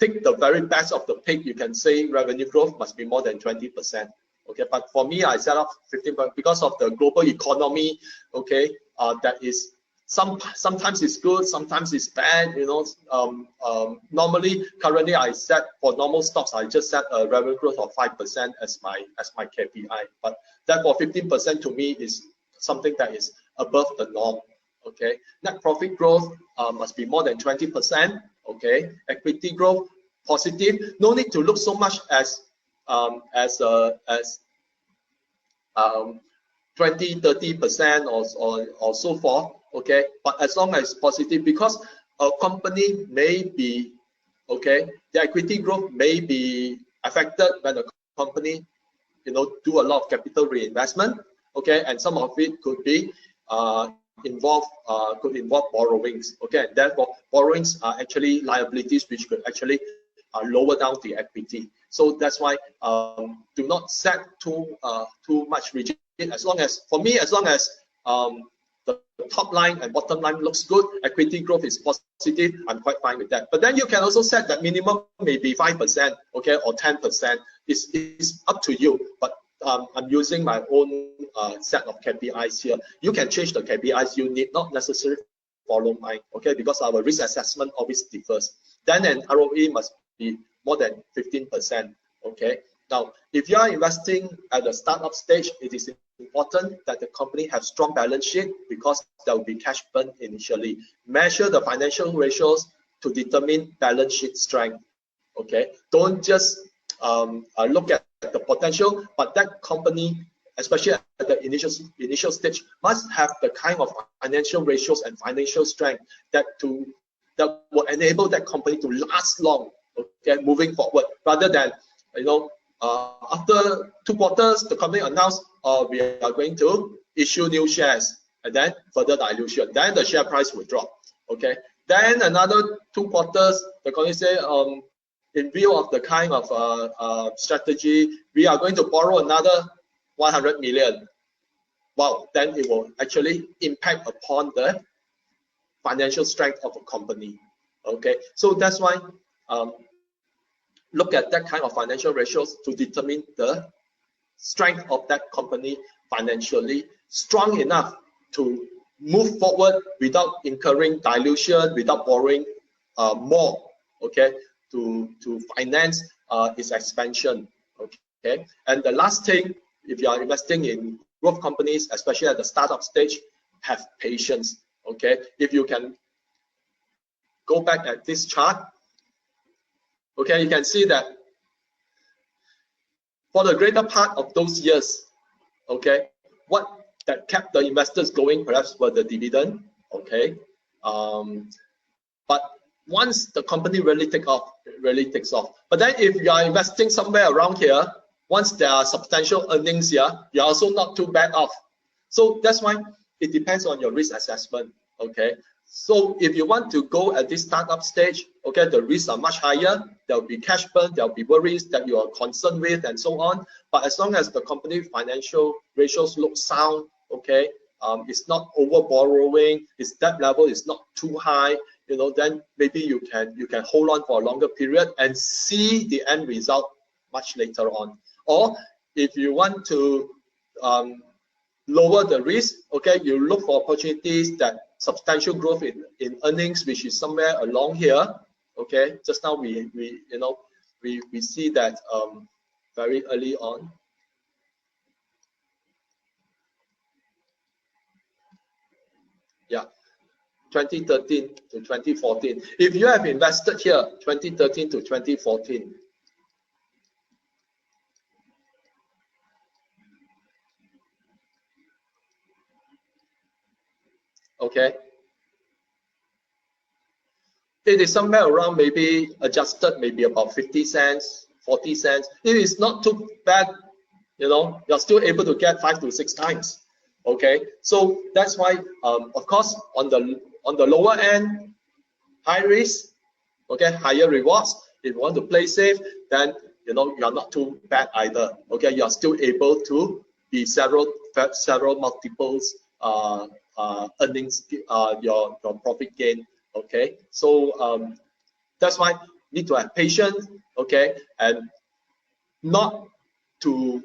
take the very best of the pig, you can say revenue growth must be more than 20%. Okay, but for me, I set up 15% because of the global economy. Okay, that is sometimes it's good, sometimes it's bad. Normally, currently, I set for normal stocks, I just set a revenue growth of 5% as my KPI. But therefore, 15% to me is something that is above the norm. Okay, net profit growth must be more than 20%. Okay, equity growth positive. No need to look so much as 20-30% or so forth, okay, but as long as positive, because a company may be, okay, the equity growth may be affected when a company do a lot of capital reinvestment, okay, and some of it could be involve borrowings, okay, and therefore borrowings are actually liabilities which could actually lower down the equity. So that's why do not set too much rigid. As long as, for me, as long as the top line and bottom line looks good, equity growth is positive, I'm quite fine with that. But then you can also set that minimum maybe 5%, okay, or 10%. It's up to you. But I'm using my own set of KPIs here. You can change the KPIs. You need not necessarily follow mine, okay, because our risk assessment always differs. Then an ROE must be more than 15%. Okay. Now, if you are investing at the startup stage, it is important that the company has strong balance sheet because there will be cash burn initially. Measure the financial ratios to determine balance sheet strength. Okay. Don't just look at the potential, but that company, especially at the initial stage, must have the kind of financial ratios and financial strength that will enable that company to last long. Okay, moving forward, rather than after 2 quarters, the company announced we are going to issue new shares, and then further dilution. Then the share price will drop. Okay. Then another 2 quarters, the company say, in view of the kind of strategy, we are going to borrow another 100 million. Wow. Then it will actually impact upon the financial strength of a company. Okay. So that's why. Look at that kind of financial ratios to determine the strength of that company financially, strong enough to move forward without incurring dilution, without borrowing more, okay, to finance its expansion. Okay. And the last thing, if you are investing in growth companies, especially at the startup stage, have patience. Okay. If you can go back at this chart, okay, you can see that for the greater part of those years, okay, what that kept the investors going perhaps were the dividend, okay. But once the company really takes off. But then if you are investing somewhere around here, once there are substantial earnings here, you're also not too bad off. So that's why it depends on your risk assessment, okay. So if you want to go at this startup stage, okay, the risks are much higher. There will be cash burn, there will be worries that you are concerned with, and so on. But as long as the company financial ratios look sound, okay, it's not over borrowing, its debt level is not too high, then maybe you can hold on for a longer period and see the end result much later on. Or if you want to lower the risk, okay, you look for opportunities that substantial growth in earnings, which is somewhere along here. Okay, just now we see that very early on. Yeah, 2013 to 2014. If you have invested here, 2013 to 2014. Okay. It is somewhere around, maybe adjusted, maybe about 50 cents, 40 cents. It is not too bad, you're still able to get 5 to 6 times. Okay, so that's why, of course, on the lower end, high risk, okay, higher rewards. If you want to play safe, then you are not too bad either. Okay, you are still able to be several multiples earnings, your profit gain. Okay, so that's why you need to have patience. Okay, and not to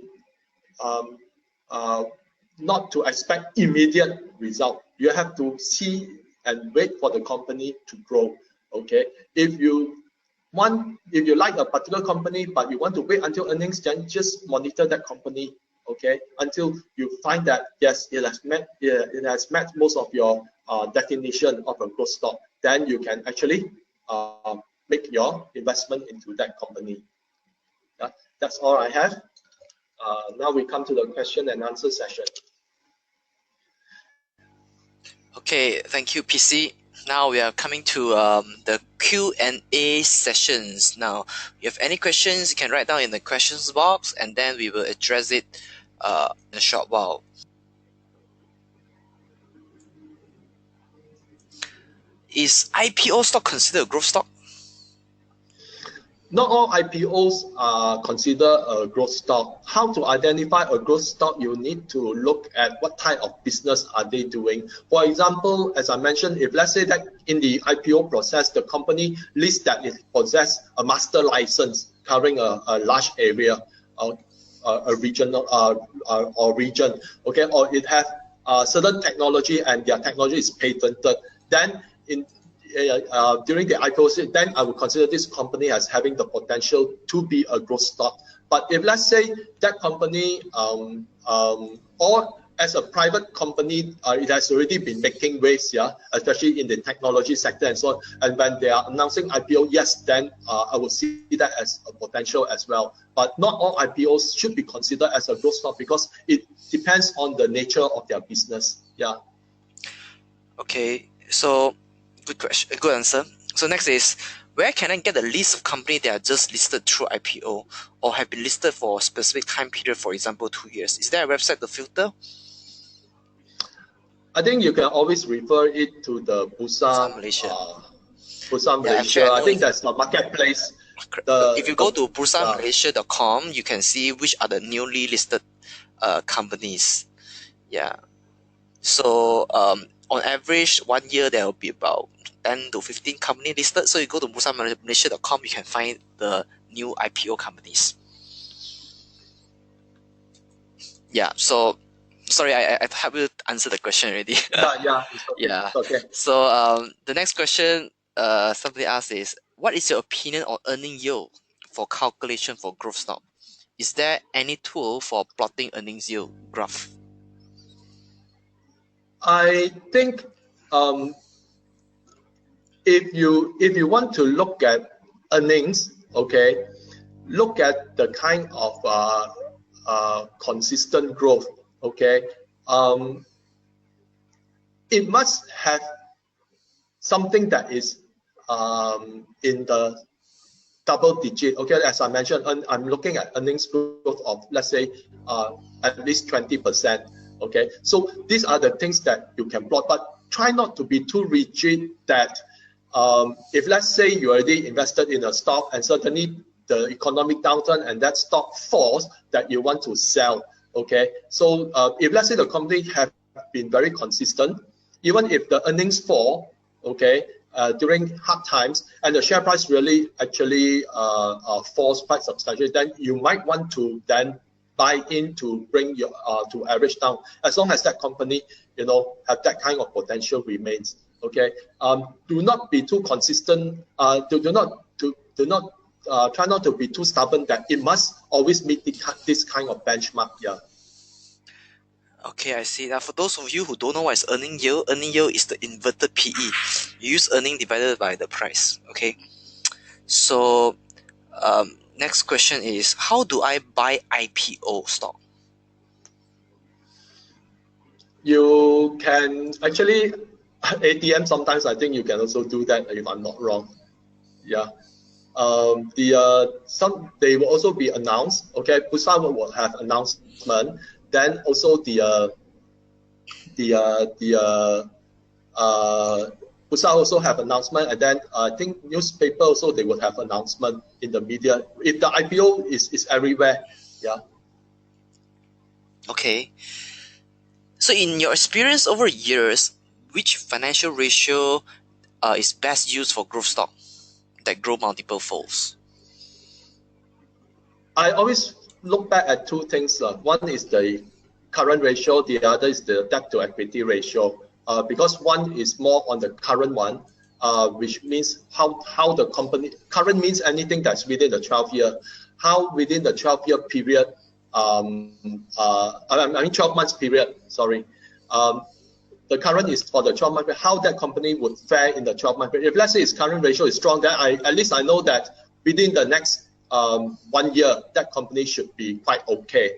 expect immediate result. You have to see and wait for the company to grow. Okay, if you like a particular company but you want to wait until earnings, then just monitor that company, okay, until you find that yes, it has met most of your definition of a growth stock. Then you can actually make your investment into that company. Yeah, that's all I have. Now we come to the question and answer session. Okay, thank you, PC. Now we are coming to the Q&A sessions. Now, if you have any questions, you can write down in the questions box, and then we will address it in a short while. Is IPO stock considered a growth stock? Not all IPOs are considered a growth stock. How to identify a growth stock? You need to look at what type of business are they doing. For example, as I mentioned, if let's say that in the IPO process, the company lists that it possesses a master license covering a large area, a regional or region, okay, or it has certain technology and their technology is patented, then during the IPO, then I would consider this company as having the potential to be a growth stock. But if let's say that company or as a private company, it has already been making waves, yeah, especially in the technology sector and so on, and when they are announcing IPO, yes, then I would see that as a potential as well. But not all IPOs should be considered as a growth stock because it depends on the nature of their business. Yeah. Okay, so good question, good answer. So next is, where can I get a list of companies that are just listed through IPO or have been listed for a specific time period, for example, 2 years? Is there a website to filter? I think you can always refer it to the Bursa Malaysia. Bursa Malaysia. I think that's the marketplace. If you go to bursamalaysia.com, you can see which are the newly listed companies. Yeah. So on average, 1 year there will be about 10 to 15 companies listed. So you go to bursamalaysia.com, you can find the new IPO companies. Yeah. So sorry, I have you answer the question already. Yeah. Yeah. Okay. So the next question somebody asked is, what is your opinion on earning yield for calculation for growth stock? Is there any tool for plotting earnings yield graph? I think if you want to look at earnings, okay, look at the kind of consistent growth, okay. It must have something that is in the double digit, okay. As I mentioned, I'm looking at earnings growth of, let's say, at least 20%, okay. So these are the things that you can plot, but try not to be too rigid that if let's say you already invested in a stock and suddenly the economic downturn and that stock falls, that you want to sell, okay. So if let's say the company have been very consistent, even if the earnings fall, okay, during hard times, and the share price really actually falls quite substantially, then you might want to then buy in to bring your to average down, as long as that company, you know, have that kind of potential remains. Okay, do not be too consistent. Do not try not to be too stubborn that it must always meet this kind of benchmark. Yeah. Okay, I see. Now, for those of you who don't know what is earning yield is the inverted PE. You use earning divided by the price. Okay. So, next question is, how do I buy IPO stock? You can actually ATM. Sometimes I think you can also do that if I'm not wrong. Yeah. They will also be announced. Okay, Bursa will have announcement. Then also Bursa also have announcement, and then I think newspaper also they will have announcement in the media. If the IPO is everywhere, yeah. Okay. So in your experience over years, which financial ratio is best used for growth stock that grow multiple folds? I always look back at two things. One is the current ratio, the other is the debt to equity ratio. Because one is more on the current one, which means how the company, current means anything that's within the 12-year, how within the 12-year period, I mean 12 months period, sorry. The current is for the 12-month period, how that company would fare in the 12-month period. If let's say its current ratio is strong, then at least I know that within the next 1 year, that company should be quite okay,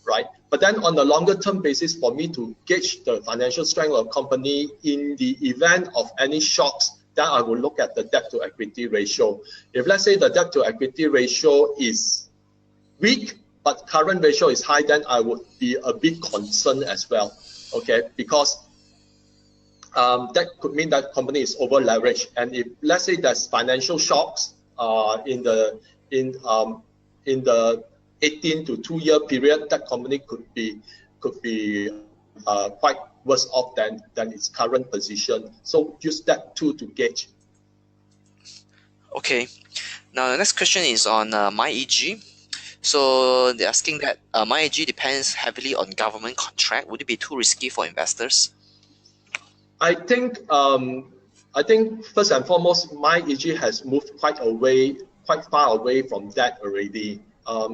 right? But then on the longer term basis, for me to gauge the financial strength of a company in the event of any shocks, then I will look at the debt to equity ratio. If let's say the debt to equity ratio is weak, but current ratio is high, then I would be a bit concerned as well, okay? Because that could mean that company is over leveraged. And if let's say there's financial shocks in the 18 to 2-year period, that company could be quite worse off than its current position. So use that tool to gauge. Okay. Now the next question is on MyEG. So they're asking that MyEG depends heavily on government contract. Would it be too risky for investors? I think first and foremost, MyEG has moved quite far away from that already.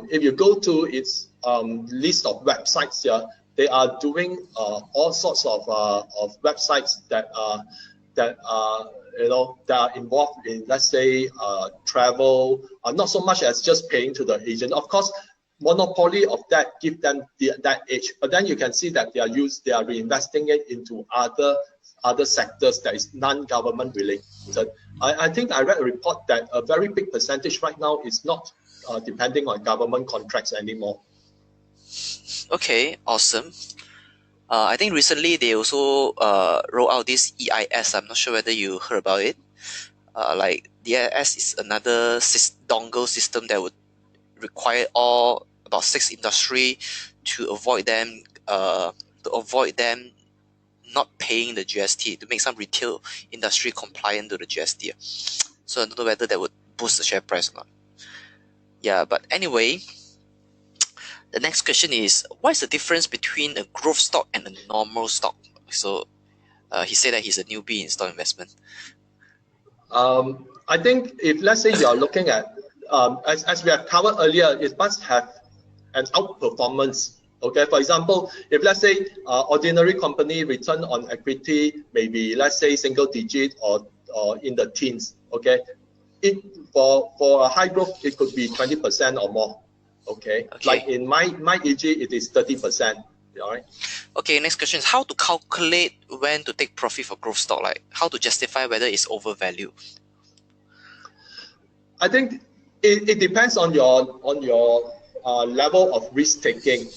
If you go to its list of websites here, they are doing all sorts of websites that are involved in, let's say, travel, not so much as just paying to the agent. Of course, monopoly of that give them that edge, but then you can see that they are reinvesting it into other sectors that is non-government related. I think I read a report that a very big percentage right now is not depending on government contracts anymore. Okay, awesome. I think recently they also rolled out this EIS. I'm not sure whether you heard about it. Like the EIS is another dongle system that would require about 6 industry to avoid them not paying the GST, to make some retail industry compliant to the GST. So I don't know whether that would boost the share price or not. Yeah, but anyway, the next question is, what is the difference between a growth stock and a normal stock? So he said that he's a newbie in stock investment. I think if let's say you're looking at, as we have covered earlier, it must have an outperformance. Okay, for example, if let's say ordinary company return on equity, maybe let's say single digit or in the teens. Okay, for a high growth, it could be 20% or more. Okay, like in MyEG, it is 30%. All right. Okay, next question is how to calculate when to take profit for growth stock, like how to justify whether it's overvalued. I think it depends on your level of risk taking,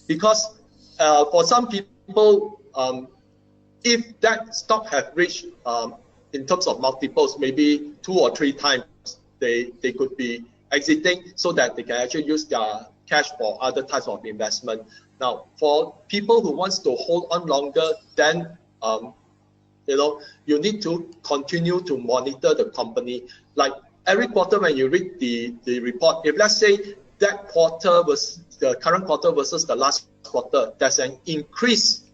because for some people, if that stock have reached in terms of multiples, maybe 2 or 3 times, they could be exiting so that they can actually use their cash for other types of investment. Now, for people who wants to hold on longer, then you need to continue to monitor the company. Like every quarter when you read the report, if let's say that quarter was the current quarter versus the last quarter, there's an increase,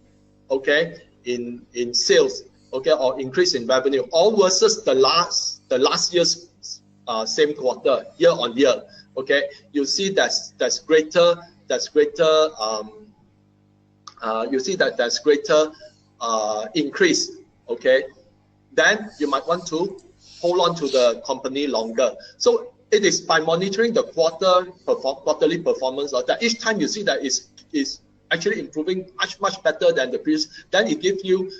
okay, in sales, okay, or increase in revenue, or versus the last year's same quarter, year on year, okay, you see that's greater increase, okay, then you might want to hold on to the company longer. So it is by monitoring the quarterly performance, or that each time you see that is actually improving much better than the previous, then it gives you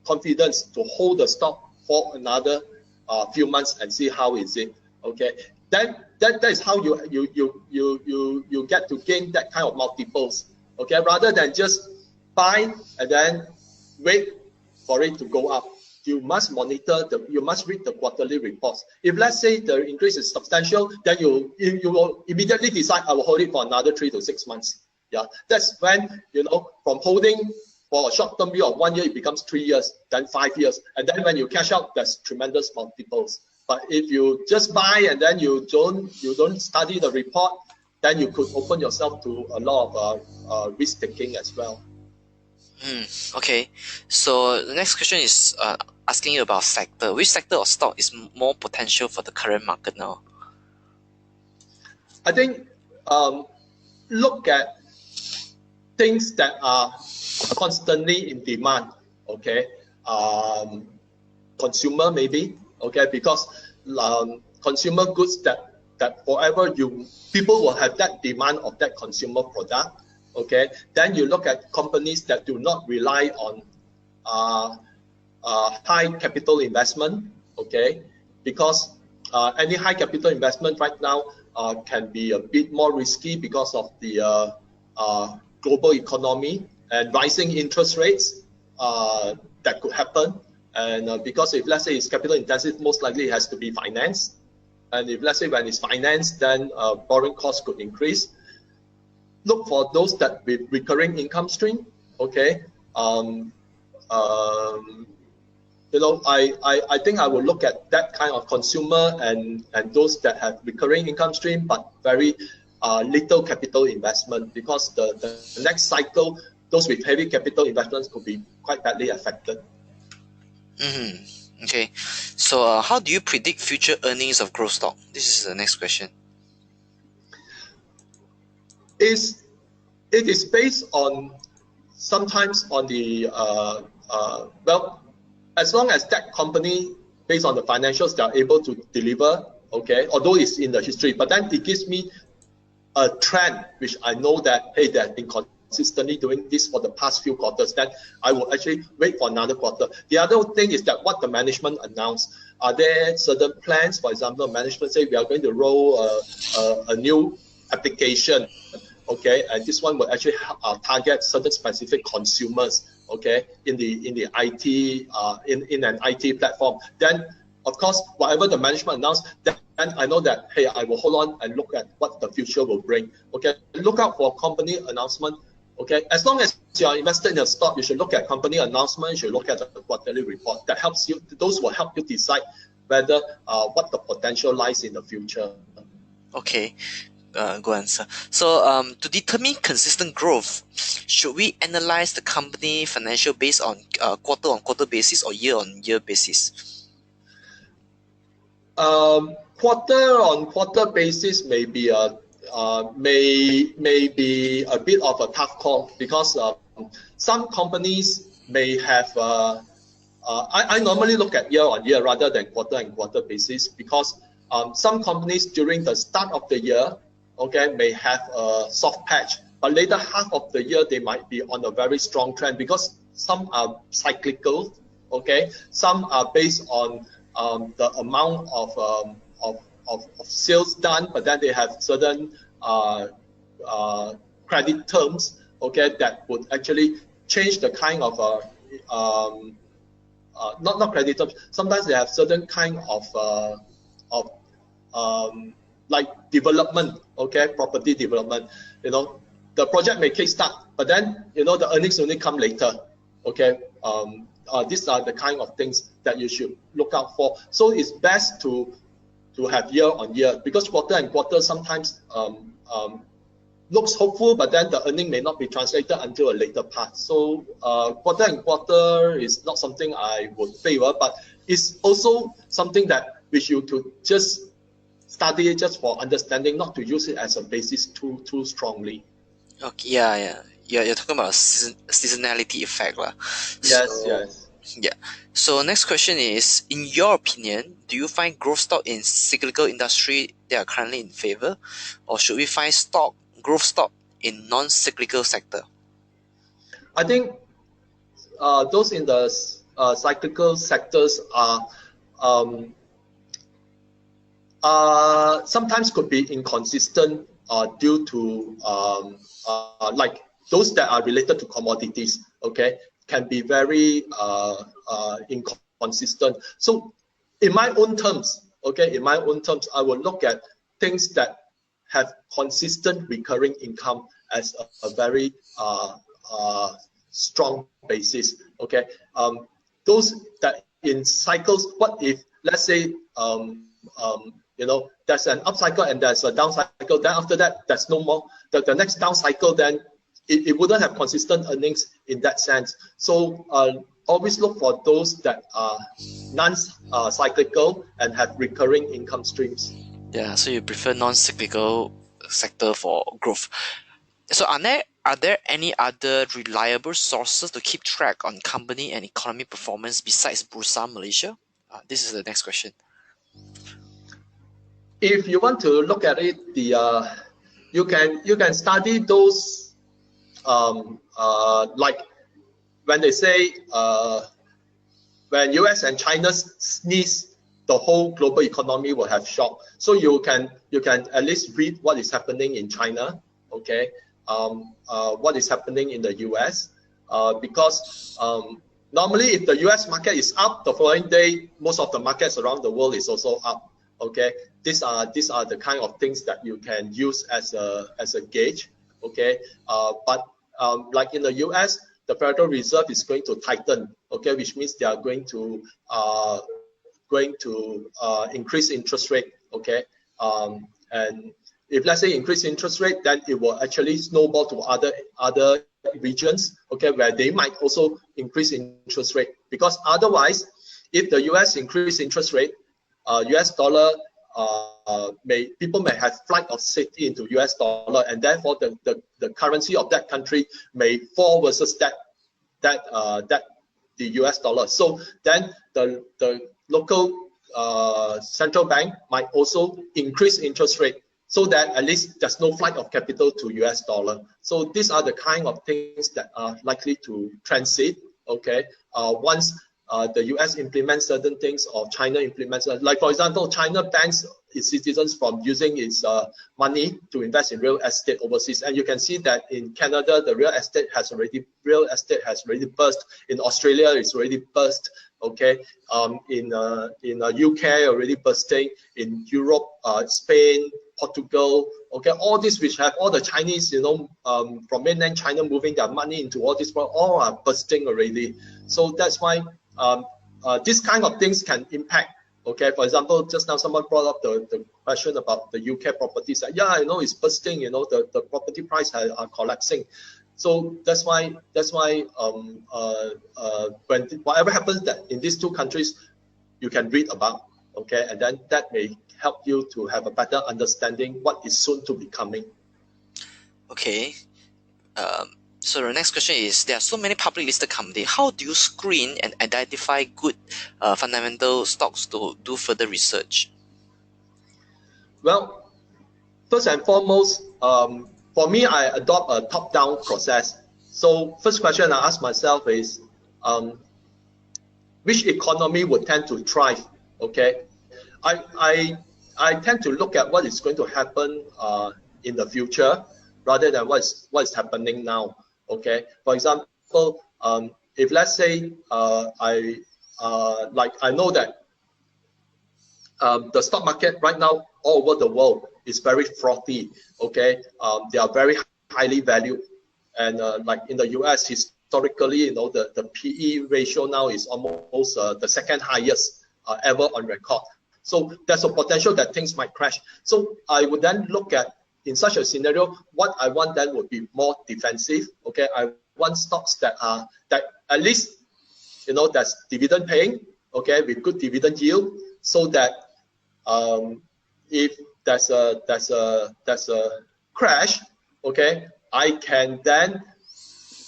confidence to hold the stock for another few months and see how is it. Okay, then that is how you get to gain that kind of multiples. Okay, rather than just buy and then wait for it to go up. You must monitor you must read the quarterly reports. If let's say the increase is substantial, then you will immediately decide I will hold it for another 3 to 6 months. Yeah, that's when, from holding for a short-term view of 1 year, it becomes 3 years, then 5 years, and then when you cash out, there's tremendous multiples. But if you just buy and then you don't study the report, then you could open yourself to a lot of risk taking as well. Okay, so the next question is asking you about sector. Which sector or stock is more potential for the current market now? I think look at things that are constantly in demand. Okay, consumer maybe. Okay, because consumer goods that forever people will have that demand of that consumer product. Okay, then you look at companies that do not rely on high capital investment. Okay, because any high capital investment right now can be a bit more risky because of the global economy and rising interest rates that could happen. And because if let's say it's capital intensive, most likely it has to be financed. And if let's say when it's financed, then borrowing costs could increase. Look for those that with recurring income stream. Okay, I think I will look at that kind of consumer and those that have recurring income stream but very little capital investment, because the next cycle, those with heavy capital investments could be quite badly affected. Okay, so how do you predict future earnings of growth stock? This is the next question. It is based on sometimes on the well, as long as that company, based on the financials, they are able to deliver. Okay, although it's in the history, but then it gives me a trend which I know that, hey, they have been consistently doing this for the past few quarters. Then I will actually wait for another quarter. The other thing is that what the management announced. Are there certain plans? For example, management say we are going to roll a new application. Okay, and this one will actually target certain specific consumers. Okay, in the IT in an IT platform. Then of course, whatever the management announced, then I know that, hey, I will hold on and look at what the future will bring. Okay, look out for company announcement. Okay, as long as you are invested in a stock, you should look at company announcement. You should look at the quarterly report. That helps you. Those will help you decide whether what the potential lies in the future. Okay. Good answer. So to determine consistent growth, should we analyze the company financial based on quarter-on-quarter basis or year-on-year basis? Quarter-on-quarter basis may be a bit of a tough call, because some companies may have. I normally look at year-on-year rather than quarter-on-quarter basis, because some companies during the start of the year, okay, may have a soft patch, but later half of the year they might be on a very strong trend, because some are cyclical. Okay, some are based on the amount of sales done, but then they have certain credit terms. Okay, that would actually change the kind of not credit terms. Sometimes they have certain kind of like development. Okay, property development. The project may kickstart, but then the earnings only come later. Okay, these are the kind of things that you should look out for. So it's best to have year on year, because quarter and quarter sometimes looks hopeful, but then the earning may not be translated until a later part. So quarter and quarter is not something I would favor, but it's also something that we should to just study it just for understanding, not to use it as a basis too strongly. Okay, yeah. You're talking about seasonality effect, lah. Yes. Yeah. So next question is, in your opinion, do you find growth stock in cyclical industry they are currently in favor, or should we find growth stock in non-cyclical sector? I think those in the cyclical sectors sometimes could be inconsistent due to like those that are related to commodities, okay, can be very inconsistent. So in my own terms, I will look at things that have consistent recurring income as a very strong basis, okay. Those that in cycles, what if, let's say, you know, there's an up cycle and there's a down cycle, then after that there's no more, the next down cycle, then it wouldn't have consistent earnings in that sense. So always look for those that are non-cyclical and have recurring income streams. Yeah, so you prefer non-cyclical sector for growth. So are there any other reliable sources to keep track on company and economy performance besides Bursa Malaysia? This is the next question. If you want to look at it, you can study those like when they say when US and China sneeze, the whole global economy will have shock. So you can at least read what is happening in China, okay, what is happening in the US, because normally if the US market is up, the following day most of the markets around the world is also up, okay. These are the kind of things that you can use as a gauge, okay. But like in the US, the Federal Reserve is going to tighten, okay, which means they are going to increase interest rate, okay. And if, let's say, increase interest rate, then it will actually snowball to other regions, okay, where they might also increase interest rate. Because otherwise, if the US increase interest rate, US dollar people may have flight of safety into US dollar, and therefore the currency of that country may fall versus the US dollar. So then the local central bank might also increase interest rate, so that at least there's no flight of capital to US dollar. So these are the kind of things that are likely to transit, okay, once the US implements certain things or China implements, like for example, China bans its citizens from using its money to invest in real estate overseas. And you can see that in Canada, the real estate has already burst. In Australia, it's already burst. Okay, in UK already bursting. In Europe, Spain, Portugal. Okay, all these which have all the Chinese, you know, from mainland China moving their money into all these, all are bursting already. So that's why this kind of things can impact. Okay, for example, just now someone brought up the question about the UK properties. Yeah, I know it's bursting. You know, the property price are collapsing. So that's why when whatever happens that in these two countries, you can read about. Okay, and then that may help you to have a better understanding what is soon to be coming. Okay. So the next question is, there are so many public listed companies. How do you screen and identify good fundamental stocks to do further research? Well, first and foremost, for me, I adopt a top-down process. So first question I ask myself is, which economy would tend to thrive? Okay, I tend to look at what is going to happen in the future rather than what is happening now. Okay, for example, if let's say I know that the stock market right now all over the world is very frothy. Okay, they are very highly valued, and like in the US, historically historically, you know, the PE ratio now is almost the second highest ever on record. So there's a potential that things might crash. So I would then look at, in such a scenario, what I want then would be more defensive. Okay, I want stocks that are that at least, you know, that's dividend paying. Okay, with good dividend yield, so that if there's a crash, okay, I can then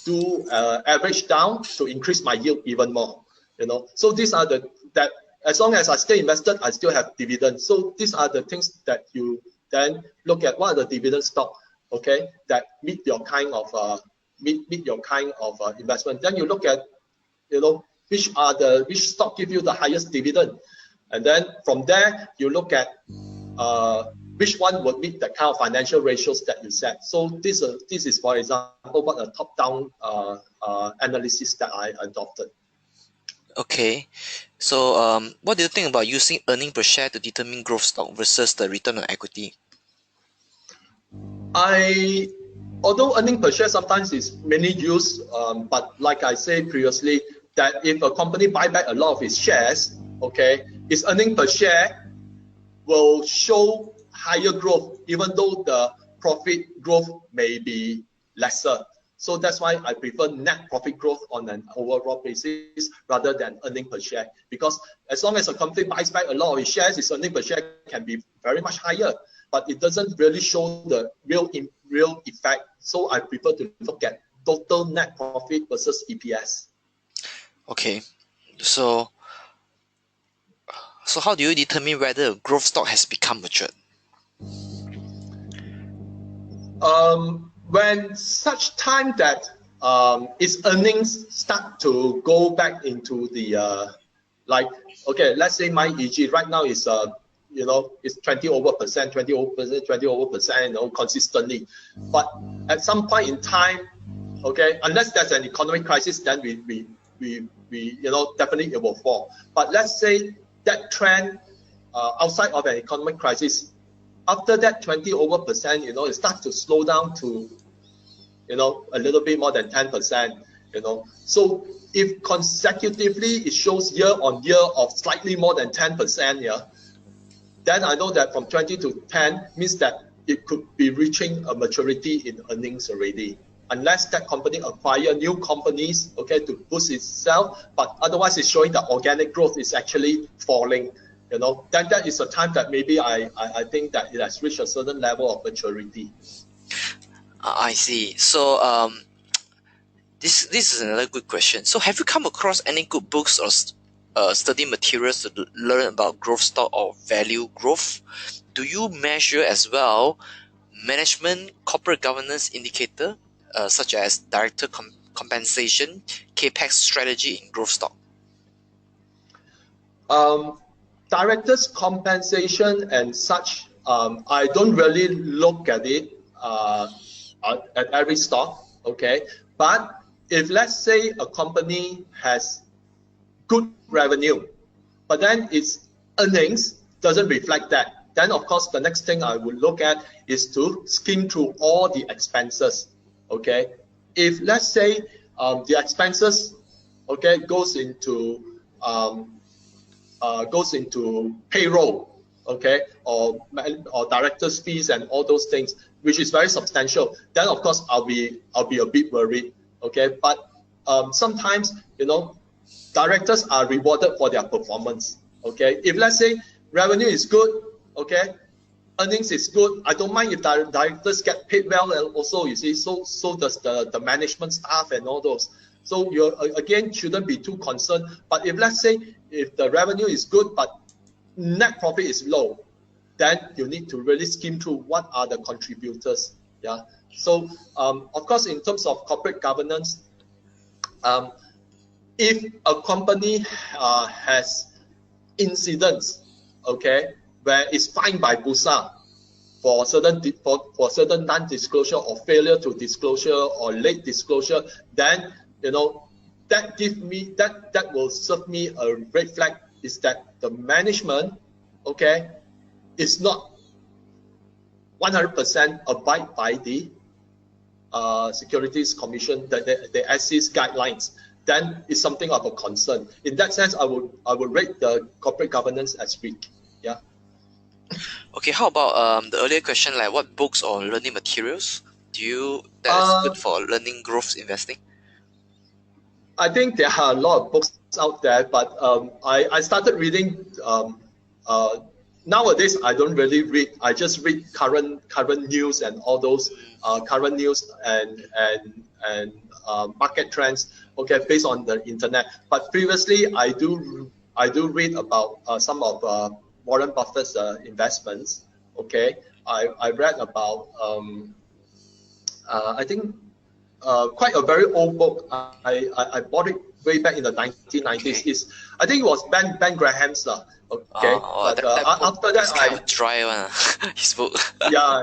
do average down to increase my yield even more. You know, so these are the that as long as I stay invested, I still have dividends. So these are the things that you then look at. What are the dividend stock, okay, that meet your kind of investment. Then you look at, you know, which stock give you the highest dividend, and then from there you look at which one would meet the kind of financial ratios that you set. So this is, for example, what a top-down analysis that I adopted. Okay, so what do you think about using earning per share to determine growth stock versus the return on equity? Although earning per share sometimes is mainly used, but like I said previously, that if a company buy back a lot of its shares, okay, its earning per share will show higher growth, even though the profit growth may be lesser. So that's why I prefer net profit growth on an overall basis rather than earning per share. Because as long as a company buys back a lot of its shares, its earning per share can be very much higher, but it doesn't really show the real effect. So I prefer to look at total net profit versus EPS. Okay, so how do you determine whether a growth stock has become matured? When such time that its earnings start to go back into the like, okay, let's say my EG right now is you know, it's 20 over percent, you know, consistently. But at some point in time, okay, unless there's an economic crisis, then we you know, definitely it will fall. But let's say that trend outside of an economic crisis, after that 20 over percent, you know, it starts to slow down to, you know, a little bit more than 10%, you know. So if consecutively it shows year on year of slightly more than 10%, yeah, then I know that from 20 to 10 means that it could be reaching a maturity in earnings already. Unless that company acquire new companies, okay, to boost itself, but otherwise it's showing that organic growth is actually falling, you know, then that is a time that maybe I think that it has reached a certain level of maturity. I see. So this is another good question. So have you come across any good books or study materials to learn about growth stock or value growth? Do you measure as well management, corporate governance indicator, such as director compensation, capex strategy in growth stock? Directors compensation and such, I don't really look at it at every stock, okay. But if let's say a company has good revenue, but then its earnings doesn't reflect that, then of course the next thing I would look at is to skim through all the expenses, okay. If let's say the expenses, okay, goes into payroll, okay, or directors' fees and all those things, which is very substantial, then of course I'll be a bit worried, okay. But sometimes, you know, directors are rewarded for their performance, okay. If let's say revenue is good, okay, earnings is good, I don't mind if directors get paid well, and also, you see, so does the management staff and all those. So you again shouldn't be too concerned. But if let's say if the revenue is good but net profit is low, then you need to really skim through what are the contributors. Yeah. So of course, in terms of corporate governance, if a company has incidents, okay, where it's fined by Bursa for certain non-disclosure or failure to disclosure or late disclosure, then, you know, that will serve me a red flag, is that the management, okay, is not 100% abide by the Securities Commission, the SEC's guidelines, then it's something of a concern. In that sense, I would rate the corporate governance as weak. Yeah. Okay, how about the earlier question, like what books or learning materials that is good for learning growth investing? I think there are a lot of books out there, but I started reading. Nowadays, I don't really read. I just read current news and all those current news and market trends. Okay, based on the internet. But previously, I do read about some of Warren Buffett's investments. Okay, I read about I think quite a very old book. I bought it way back in the 1990s. Okay. I think it was Ben Graham's okay. But after that, kind of dry one. His book. Yeah.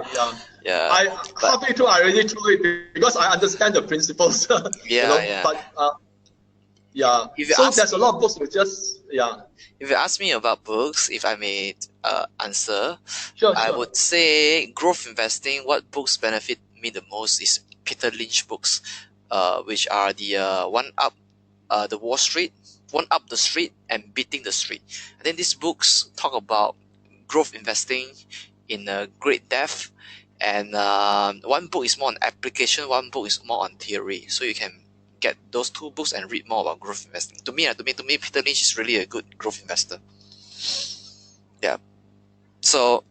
But Halfway through, I already threw it because I understand the principles. yeah. But yeah. So there's a lot of books which just If you ask me about books, if I may answer, Sure. I would say growth investing. What books benefit me the most is Peter Lynch books, which are the One Up, the Wall Street, One Up the Street, and Beating the Street. I think these books talk about growth investing in great depth, and one book is more on application, one book is more on theory. So you can get those two books and read more about growth investing. To me, Peter Lynch is really a good growth investor. Yeah. So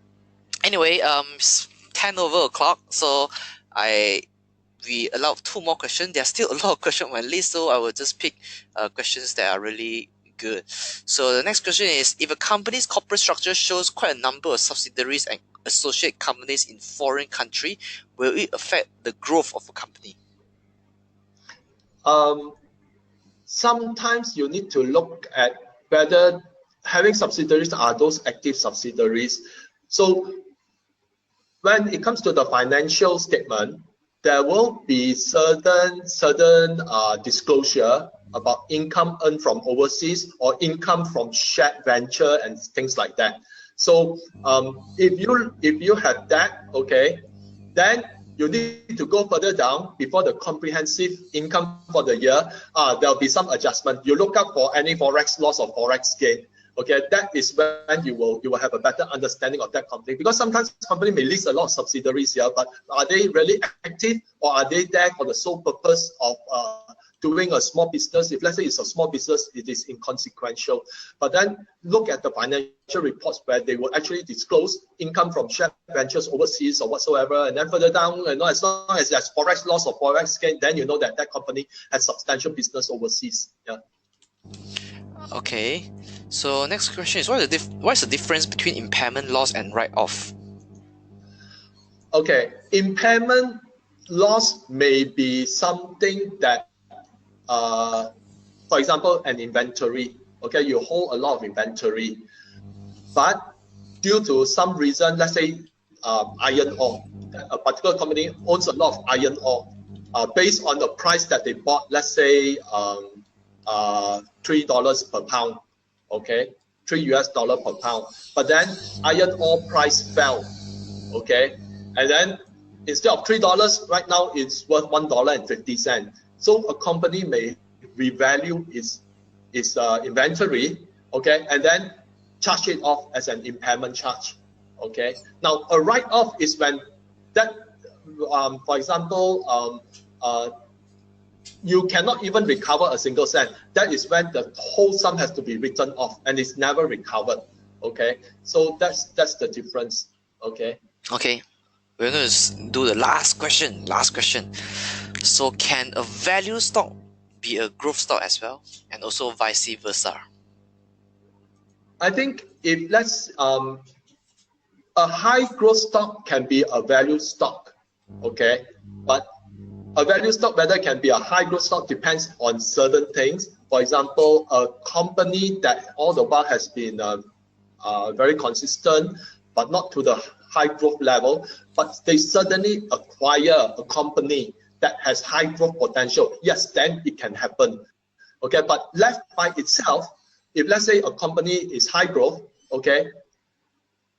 anyway, it's 10 over o'clock. So we allowed 2 more questions. There's still a lot of questions on my list, so I will just pick questions that are really good. So the next question is, if a company's corporate structure shows quite a number of subsidiaries and associate companies in foreign country, will it affect the growth of a company? Sometimes you need to look at whether having subsidiaries are those active subsidiaries. So when it comes to the financial statement, there will be certain disclosure about income earned from overseas or income from shared venture and things like that. So if you have that, okay, then you need to go further down before the comprehensive income for the year. There'll be some adjustment. You look up for any forex loss or forex gain. Okay, that is when you will have a better understanding of that company, because sometimes company may list a lot of subsidiaries here, but are they really active, or are they there for the sole purpose of doing a small business? If let's say it's a small business, it is inconsequential. But then look at the financial reports where they will actually disclose income from shared ventures overseas or whatsoever, and then further down, as long as there's forex loss or forex gain, then you know that that company has substantial business overseas. Yeah. Okay, so next question is, what is the difference between impairment loss and write-off? Okay, impairment loss may be something that, for example, an inventory. Okay, you hold a lot of inventory, but due to some reason, let's say iron ore, a particular company owns a lot of iron ore, based on the price that they bought, let's say $3 per pound, okay, $3 per pound. But then iron ore price fell, okay, and then instead of $3, right now it's worth $1.50. So a company may revalue its inventory, okay, and then charge it off as an impairment charge, okay. Now a write-off is when that, for example, you cannot even recover a single cent. That is when the whole sum has to be written off and it's never recovered. Okay, so that's the difference. Okay. Okay, we're going to do the last question. So can a value stock be a growth stock as well, and also vice versa? I think if a high growth stock can be a value stock. Okay, but a value stock whether can be a high growth stock depends on certain things. For example, a company that all the while has been very consistent, but not to the high growth level, but they suddenly acquire a company that has high growth potential. Yes, then it can happen. Okay, but left by itself, if let's say a company is high growth, okay,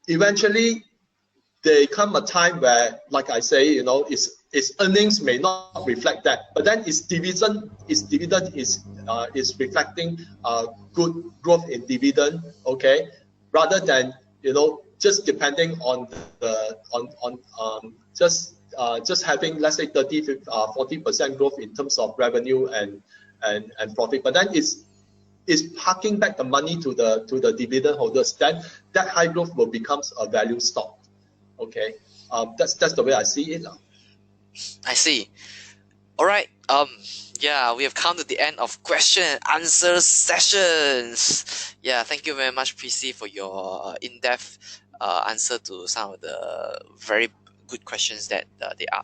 eventually there come a time where, like I say, its earnings may not reflect that, but then its dividend is reflecting good growth in dividend, okay, rather than just depending on the just having, let's say, 40% growth in terms of revenue and profit, but then is parking back the money to the dividend holders, then that high growth will become a value stock. Okay, that's the way I see it. I see. All right. Yeah, we have come to the end of question and answer sessions. Yeah, thank you very much, PC, for your in-depth answer to some of the very good questions that they asked.